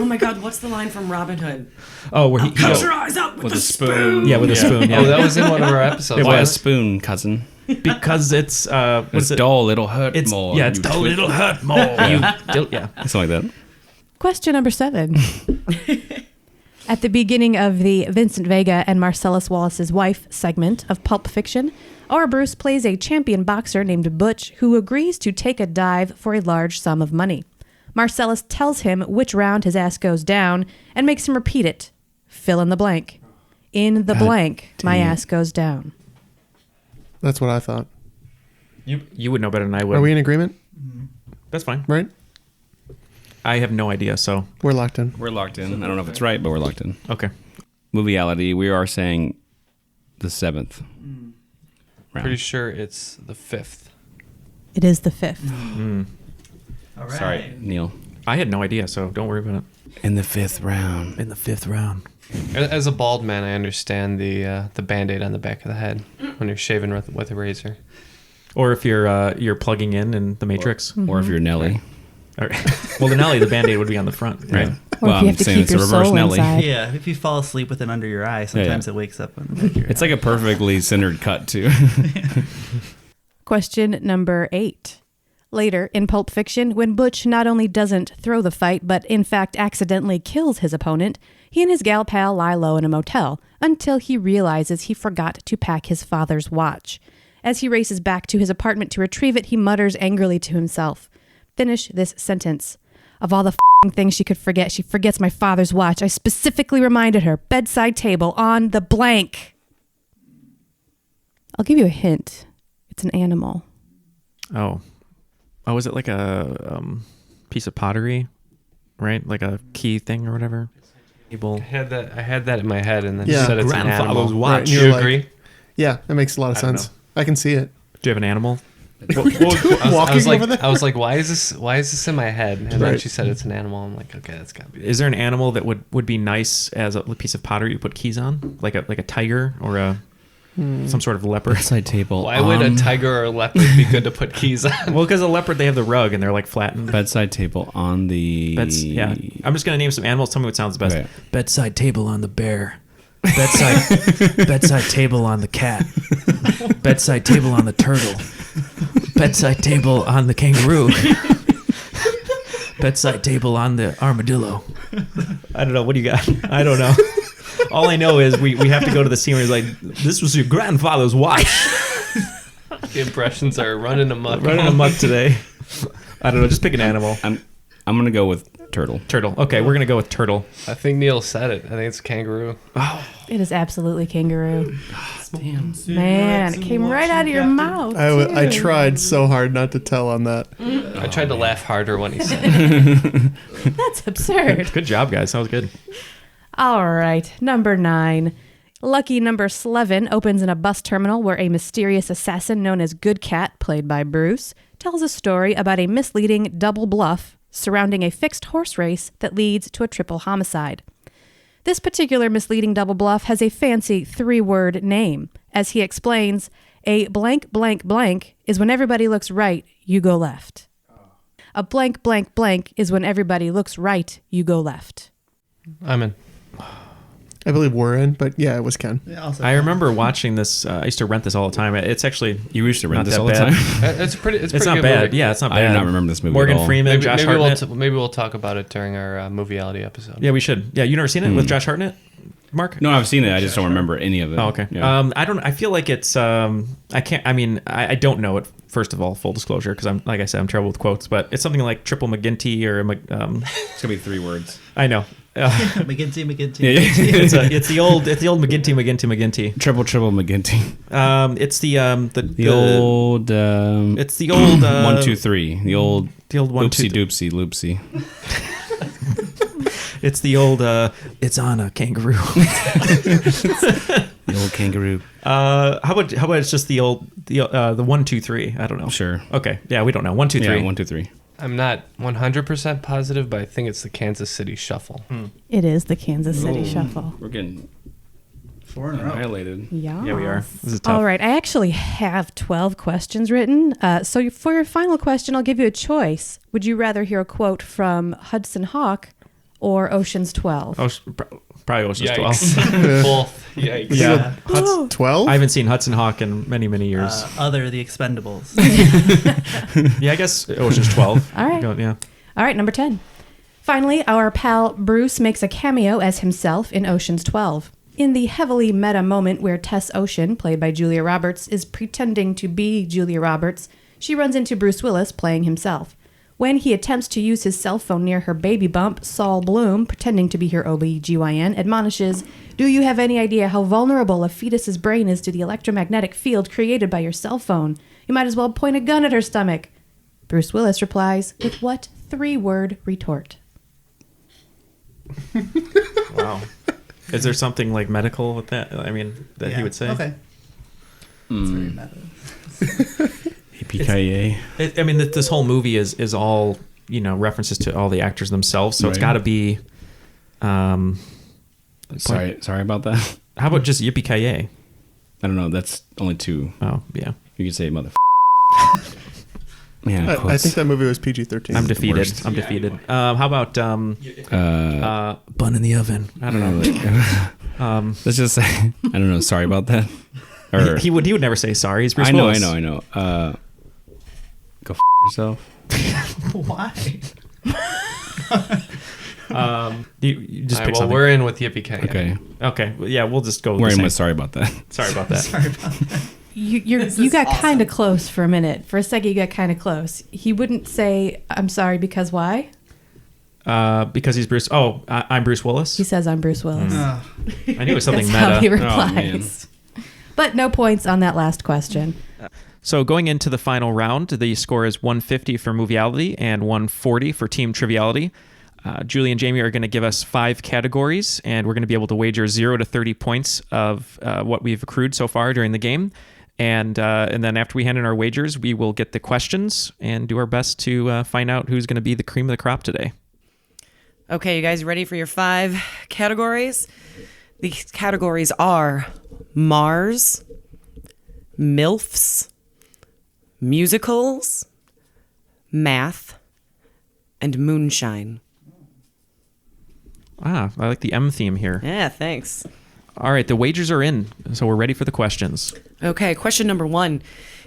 Oh my God, what's the line from Robin Hood? Oh, where he Cut your eyes out with a spoon. Yeah, with a spoon. Yeah. Oh, that was in one of our episodes. Why a spoon, cousin? Because it's It's dull, it'll hurt more. Yeah, it's dull, it'll hurt more. Yeah, something like that. Question number 7. At the beginning of the Vincent Vega and Marcellus Wallace's wife segment of Pulp Fiction, our Bruce plays a champion boxer named Butch who agrees to take a dive for a large sum of money. Marcellus tells him which round his ass goes down and makes him repeat it. Fill in the blank. In the blank, my ass goes down. That's what I thought. You would know better than I would. Are we in agreement? That's fine. Right? I have no idea, so... We're locked in. We're locked in. I don't know if it's right, but we're locked in. Okay. Movieality, we are saying the 7th. Pretty sure it's the 5th. It is the 5th. All right. Sorry, Neal. I had no idea, so don't worry about it. In the 5th round. In the 5th round. As a bald man, I understand the Band-Aid on the back of the head when you're shaving with a razor. Or if you're plugging in the Matrix. Or if you're Nelly. Well, the Nelly, the Band-Aid would be on the front, right? Or if you have to keep your soul inside. Yeah, if you fall asleep with it under your eye, sometimes it wakes up. It's like a perfectly centered cut, too. Question number 8. Later, in Pulp Fiction, when Butch not only doesn't throw the fight, but in fact accidentally kills his opponent, he and his gal pal lie low in a motel until he realizes he forgot to pack his father's watch. As he races back to his apartment to retrieve it, he mutters angrily to himself, "Finish this sentence. Of all the things she could forget, she forgets my father's watch. I specifically reminded her, bedside table on the blank." I'll give you a hint. It's an animal. Oh, is it like a piece of pottery, right? Like a key thing or whatever? I had that in my head, and then Yeah. said it's an animal. Grandfather's watch. Right, Do you agree? Yeah, that makes a lot of I don't sense. I can see it. Do you have an animal? Walking over there? I was like, why is this in my head? And then Right. she said it's an animal. I'm like, okay, that's gotta be. Is there an animal that would be nice as a piece of pottery you put keys on, like a tiger or some sort of leopard? Bedside table. Why would a tiger or a leopard be good to put keys on? Well, because a leopard, they have the rug and they're like flattened. Bedside table on the... Yeah. I'm just gonna name some animals. Tell me what sounds best. Okay. Bedside table on the bear. Bedside table on the cat. Bedside table on the turtle. Bedside table on the kangaroo. Bedside table on the armadillo. I don't know. What do you got? I don't know. All I know is we have to go to the scene where he's like, "This was your grandfather's watch." The impressions are running amok. Running amok today. I don't know. Just pick an animal. I'm gonna go with turtle. Turtle. Okay, we're gonna go with turtle. I think Neal said it. I think it's kangaroo. Oh, It is absolutely kangaroo. damn. Man, it came right out of your mouth. I too. tried so hard not to tell on that. I tried to laugh harder when he said it. That's absurd. Good job, guys. That was good. All right, number 9. Lucky number Slevin opens in a bus terminal where a mysterious assassin known as Good Cat, played by Bruce, tells a story about a misleading double bluff surrounding a fixed horse race that leads to a triple homicide. This particular misleading double bluff has a fancy 3-word name. As he explains, a blank blank blank is when everybody looks right, you go left. A blank blank blank is when everybody looks right, you go left. I'm in. I believe we're in, but yeah, it was Ken. I remember watching this. I used to rent this all the time. It's actually You used to rent not this that all the bad. time. It's pretty. It's It's pretty not good bad. movie. Yeah, it's not I bad. do not remember this movie Morgan at all. Freeman, Josh Hartnett. Maybe we'll talk about it during our Movieality episode. Yeah, we should. Yeah, you never seen it with Josh Hartnett, Mark? No, I've seen it. I just don't remember any of it. Oh, okay. Yeah. I don't. I feel like it's. I can't. I mean, I don't know it. First of all, full disclosure, because I'm like I said, I'm terrible with quotes. But it's something like Triple McGinty or It's gonna be 3 words. I know. McGinty. It's the old McGinty. Triple McGinty. It's the old. It's the old 1, 2, 3. The old 1, 2, Oopsy Doopsy Loopsy. It's the old. It's on a kangaroo. The old kangaroo. How about it's just the 1, 2, 3? I don't know. Sure. Okay. Yeah, we don't know. 1, 2, 3. Yeah, 1, 2, 3. I'm not 100% positive, but I think it's the Kansas City Shuffle. It is the Kansas City Shuffle. We're getting 4 in a row. annihilated. Yeah. Yeah, we are. This is tough. All right. I actually have 12 questions written. So for your final question, I'll give you a choice. Would you rather hear a quote from Hudson Hawk or Ocean's 12? Probably Ocean's Yikes. 12. Both. Yikes. Yeah. 12? I haven't seen Hudson Hawk in many, many years. The Expendables. Yeah, I guess Ocean's 12. All right. Yeah. All right, number 10. Finally, our pal Bruce makes a cameo as himself in Ocean's 12. In the heavily meta moment where Tess Ocean, played by Julia Roberts, is pretending to be Julia Roberts, she runs into Bruce Willis playing himself. When he attempts to use his cell phone near her baby bump, Saul Bloom, pretending to be her OBGYN, admonishes, "Do you have any idea how vulnerable a fetus's brain is to the electromagnetic field created by your cell phone? You might as well point a gun at her stomach." Bruce Willis replies with what 3-word retort? Wow. Is there something like medical with that? I mean, that he would say? Okay. It's very meta. Yippee-ki-yay. I mean, this whole movie is all, references to all the actors themselves. So it's Right. got to be. Sorry about that. How about just yippee-ki-yay? I don't know. That's only 2. Oh, yeah. You could say mother. Man, I think that movie was PG-13. I'm defeated. I'm defeated. How about bun in the oven? I don't know. Let's just say I don't know. Sorry about that. Or, he would never say sorry. He's Bruce I know. Willis. Go yourself. Why? You just pick well, something. we're in with Yippee-ki-yay. Okay. Well, yeah, we'll just go with We're the in same. with sorry about that. Sorry about that. Sorry about that. You got kind of close for a minute. For a second, you got kind of close. He wouldn't say, "I'm sorry," because why? Because he's Bruce. Oh, I'm Bruce Willis. He says, "I'm Bruce Willis." I knew it was something That's meta. how he Oh, replies. But no points on that last question. So going into the final round, the score is 150 for Movieality and 140 for Team Triviality. Juli and Jaime are going to give us 5 categories, and we're going to be able to wager 0 to 30 points of what we've accrued so far during the game. And then after we hand in our wagers, we will get the questions and do our best to find out who's going to be the cream of the crop today. Okay, you guys ready for your 5 categories? These categories are Mars, MILFs, musicals, math, and moonshine. I like the M theme here. Yeah, thanks. All right, the wagers are in, so we're ready for the questions. Okay, question number 1.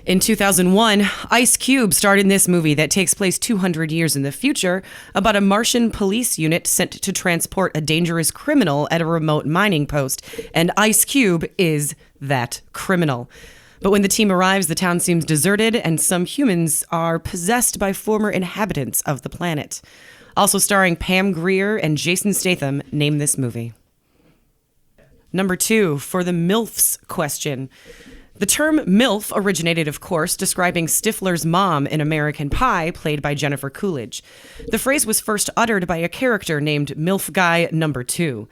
In 2001, Ice Cube starred in this movie that takes place 200 years in the future about a Martian police unit sent to transport a dangerous criminal at a remote mining post, and Ice Cube is that criminal. But when the team arrives, the town seems deserted, and some humans are possessed by former inhabitants of the planet. Also starring Pam Grier and Jason Statham, name this movie. Number 2, for the MILFs question. The term MILF originated, of course, describing Stifler's mom in American Pie, played by Jennifer Coolidge. The phrase was first uttered by a character named MILF Guy Number 2.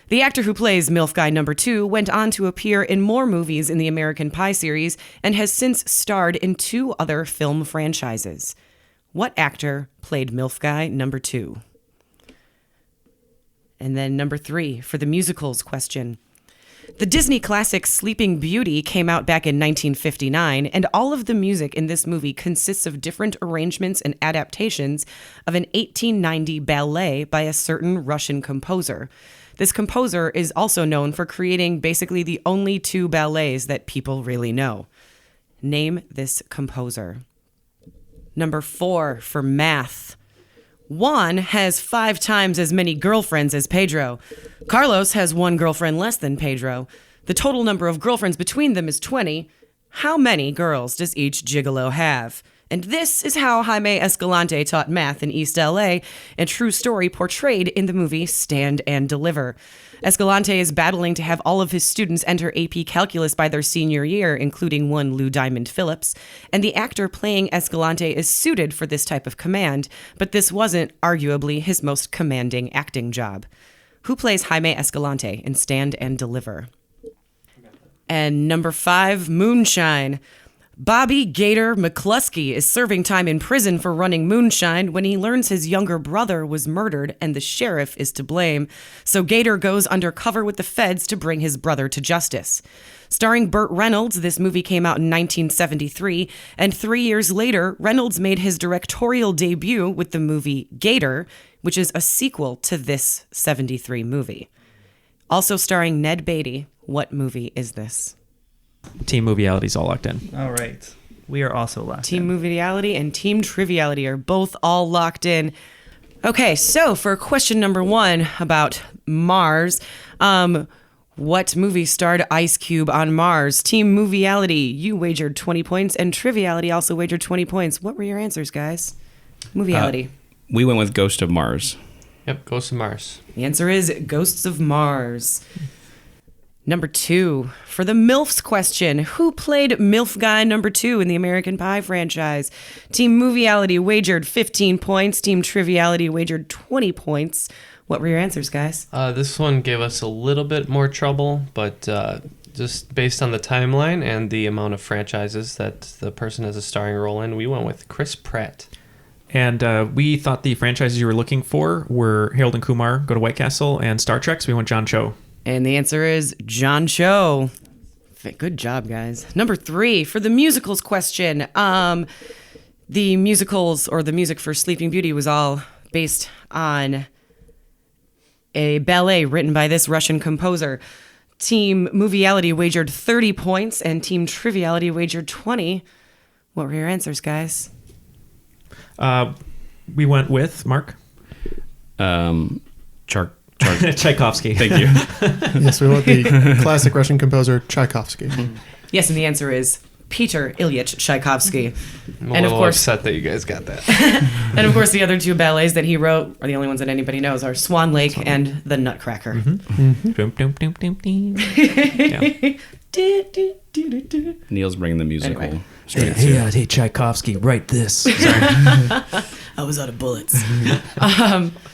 The actor who plays MILF Guy Number 2 went on to appear in more movies in the American Pie series and has since starred in 2 other film franchises. What actor played MILF Guy Number 2? And then number 3, for the musicals question. The Disney classic Sleeping Beauty came out back in 1959, and all of the music in this movie consists of different arrangements and adaptations of an 1890 ballet by a certain Russian composer. This composer is also known for creating basically the only 2 ballets that people really know. Name this composer. Number 4, for math. Juan has 5 times as many girlfriends as Pedro. Carlos has 1 girlfriend less than Pedro. The total number of girlfriends between them is 20. How many girls does each gigolo have? And this is how Jaime Escalante taught math in East LA, a true story portrayed in the movie Stand and Deliver. Escalante is battling to have all of his students enter AP Calculus by their senior year, including one Lou Diamond Phillips, and the actor playing Escalante is suited for this type of command, but this wasn't, arguably, his most commanding acting job. Who plays Jaime Escalante in Stand and Deliver? And number 5, Moonshine. Bobby Gator McCluskey is serving time in prison for running moonshine when he learns his younger brother was murdered and the sheriff is to blame. So Gator goes undercover with the feds to bring his brother to justice. Starring Burt Reynolds, this movie came out in 1973, and 3 years later, Reynolds made his directorial debut with the movie Gator, which is a sequel to this 73 movie. Also starring Ned Beatty. What movie is this? Team Movieality's all locked in. All right. We are also locked Team Movieality and Team Triviality are both all locked in. Okay, so for question number 1 about Mars, what movie starred Ice Cube on Mars? Team Movieality, you wagered 20 points, and Triviality also wagered 20 points. What were your answers, guys? Movieality. We went with Ghost of Mars. Yep, Ghost of Mars. The answer is Ghosts of Mars. Number 2, for the MILFs question, who played MILF guy number 2 in the American Pie franchise? Team Movieality wagered 15 points. Team Triviality wagered 20 points. What were your answers, guys? This one gave us a little bit more trouble, but just based on the timeline and the amount of franchises that the person has a starring role in, we went with Chris Pratt. And we thought the franchises you were looking for were Harold and Kumar Go to White Castle and Star Trek, so we went John Cho. And the answer is John Cho. Good job, guys. Number 3, for the musicals question. The musicals, or the music for Sleeping Beauty, was all based on a ballet written by this Russian composer. Team Movieality wagered 30 points, and Team Triviality wagered 20. What were your answers, guys? We went with, Mark? Tchaikovsky. Thank you. Yes, we went the classic Russian composer Tchaikovsky. Yes, and the answer is Peter Ilyich Tchaikovsky. I'm a little upset that you guys got that. And of course, the other 2 ballets that he wrote, are the only ones that anybody knows, are Swan Lake and The Nutcracker. Neal's bringing the musical. Anyway. Hey, Tchaikovsky, write this. I was out of bullets.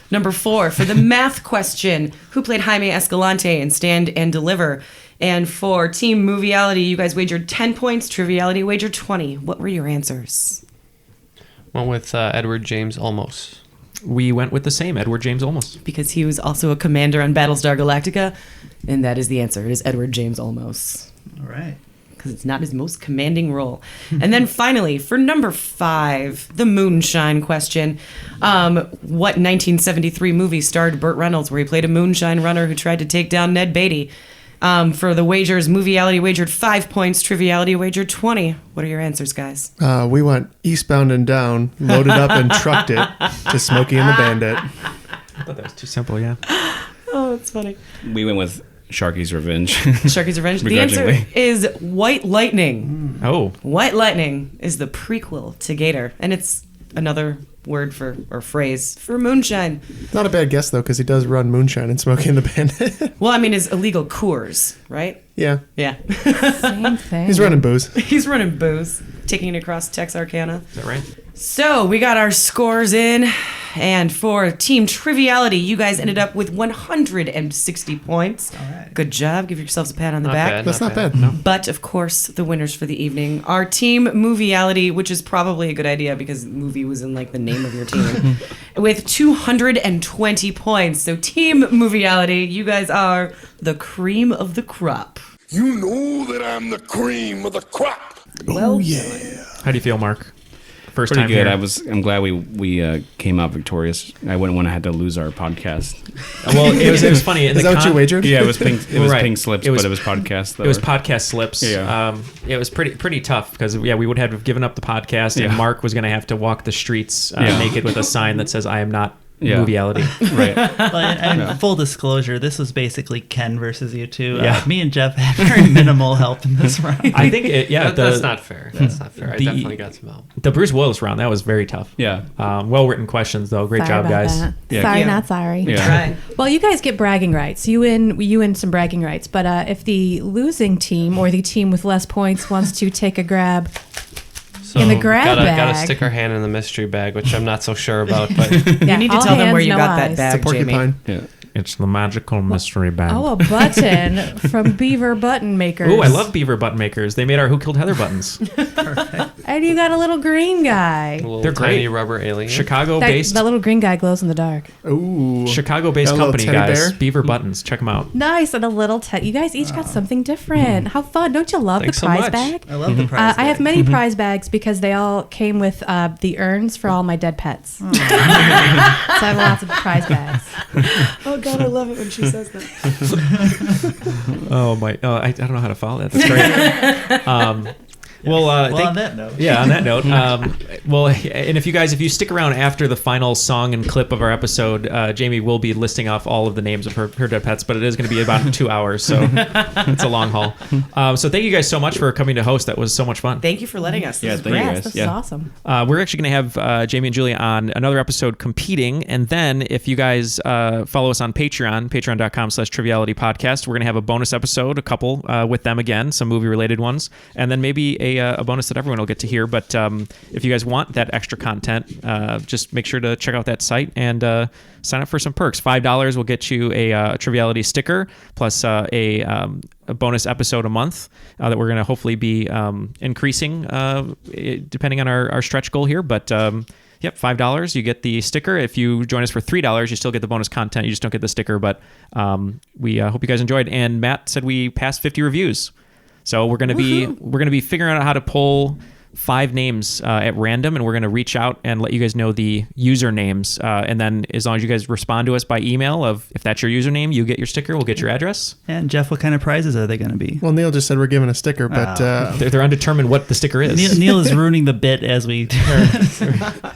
Number 4, for the math question, who played Jaime Escalante in Stand and Deliver? And for Team Movieality, you guys wagered 10 points. Triviality wagered 20. What were your answers? Went with Edward James Olmos. We went with the same, Edward James Olmos. Because he was also a commander on Battlestar Galactica. And that is the answer. It is Edward James Olmos. All right. Because it's not his most commanding role. And then finally, for number 5, the moonshine question. What 1973 movie starred Burt Reynolds where he played a moonshine runner who tried to take down Ned Beatty? For the wagers, Movieality wagered 5 points, Triviality wagered 20. What are your answers, guys? We went Eastbound and Down, loaded up and trucked it to Smokey and the Bandit. I thought that was too simple, yeah. Oh, that's funny. We went with Sharky's Revenge. Sharky's Revenge. The answer is White Lightning. Oh. White Lightning is the prequel to Gator, and it's another word for, or phrase for moonshine. Not a bad guess, though, because he does run moonshine and Smokey and the Bandit. Well, I mean, it's illegal Coors, right? Yeah. Yeah. Same thing. He's running booze. He's running booze, taking it across Texarkana. Is that right? So we got our scores in, and for Team Triviality, you guys ended up with 160 points. All right. Good job. Give yourselves a pat on the Not back. bad, That's not bad. No. But of course, the winners for the evening are Team Movieality, which is probably a good idea because movie was in like the name of your team, with 220 points. So Team Movieality, you guys are the cream of the crop. You know that I'm the cream of the crop. Well, Yeah. How do you feel, Mark? First Pretty time good. here. I'm glad we came out victorious. I wouldn't want to have to lose our podcast. Well, it was funny. Is that what you wagered? Yeah, it was pink. It was Right. pink slips, but it was podcast. It was podcast slips. Yeah. It was pretty tough because we would have given up the podcast, and Mark was going to have to walk the streets naked with a sign that says "I am not Movieality." Right. Well, and full disclosure, this was basically Ken versus you two. Yeah. Me and Jeff had very minimal help in this round. I think that's not fair. That's not fair. I definitely got some help. The Bruce Willis round, that was very tough. Yeah. Well written questions though. Great Sorry job, about guys. that. Yeah. Sorry, Yeah. not sorry. Yeah. right. Well, you guys get bragging rights. You win some bragging rights. But if the losing team or the team with less points wants to take a grab So in the grab gotta bag, stick our hand in the mystery bag, which I'm not so sure about. But yeah, You need to all tell them where hands, you no got eyes. that It's a bag, Jamie. porcupine. Yeah. It's the magical mystery bag. Oh, a button from Beaver Button Makers. Ooh, I love Beaver Button Makers. They made our Who Killed Heather buttons. And you got a little green guy. They're tiny great. rubber alien. Chicago-based. That little green guy glows in the dark. Ooh. Chicago-based Got a little company, teddy guys. bear? Beaver Buttons. Check them out. Nice, and a little you guys each got something different. How fun. Don't you love Thanks the so prize much. bag? I love the prize I have bag. many prize bags because they all came with the urns for all my dead pets. So I have lots of prize bags. Oh God, I love it when she says that. Oh my! I don't know how to follow that. That's great. Well, on that note. Yeah, on that note. Well, and if you stick around after the final song and clip of our episode, Jamie will be listing off all of the names of her dead pets, but it is going to be about 2 hours, so it's a long haul. So thank you guys so much for coming to host. That was so much fun. Thank you for letting us. Yeah, This is thank you great. guys. This Yeah. is awesome. We're actually going to have Jamie and Julia on another episode competing. And then if you guys follow us on Patreon, patreon.com/Triviality Podcast, we're going to have a bonus episode, a couple with them again, some movie related ones. And then maybe a bonus that everyone will get to hear. But if you guys want that extra content, just make sure to check out that site and sign up for some perks. $5 will get you a Triviality sticker plus a bonus episode a month that we're going to hopefully be increasing depending on our stretch goal here. But yep, $5 you get the sticker. If you join us for $3, you still get the bonus content. You just don't get the sticker. But we hope you guys enjoyed. And Matt said we passed 50 reviews, so we're going to be figuring out how to pull 5 names at random, and we're going to reach out and let you guys know the usernames. And then as long as you guys respond to us by email of if that's your username, you get your sticker, we'll get your address. And Jeff, what kind of prizes are they going to be? Well, Neal just said we're giving a sticker, but They're undetermined what the sticker is. Neal is ruining the bit as we turn.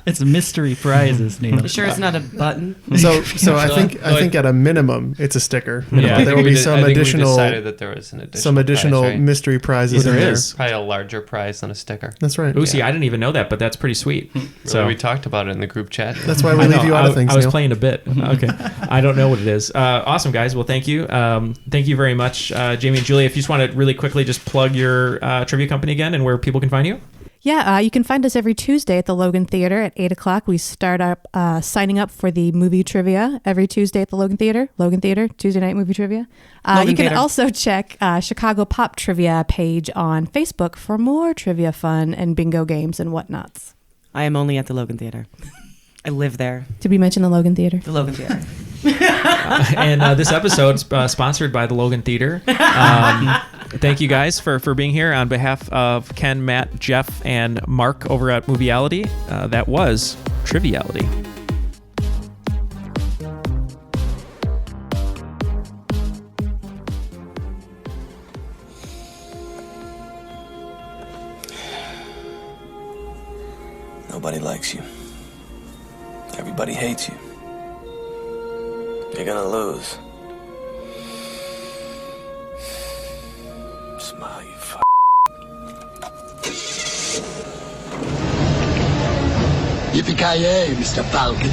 It's mystery prizes, Neal. You sure it's not a button? so I think at a minimum it's a sticker. Yeah, But there will be some I think we additional decided that there was an additional prize, right? mystery prizes in there. Probably a larger prize than a sticker. That's right. Oopsy, I didn't even know that, but that's pretty sweet. So we talked about it in the group chat. That's why we leave you out of things. I was Neal. playing a bit. Okay. I don't know what it is. Awesome, guys. Well, thank you. Thank you very much, Jamie and Julia. If you just want to really quickly just plug your trivia company again and where people can find you. Yeah, you can find us every Tuesday at the Logan Theater at 8 o'clock. We start up signing up for the movie trivia every Tuesday at the Logan Theater. Logan Theater, Tuesday night movie trivia. You can also check Chicaugo Pop Trivia page on Facebook for more trivia fun and bingo games and whatnots. I am only at the Logan Theater. I live there. Did we mention the Logan Theater? The Logan Theater. And this episode's sponsored by the Logan Theater. Thank you guys for being here. On behalf of Ken, Matt, Jeff, and Mark over at Movieality, that was Triviality. Nobody likes you. Everybody hates you. You're gonna lose. Smile, you f***. Yippee-ki-yay, Mr. Falcon.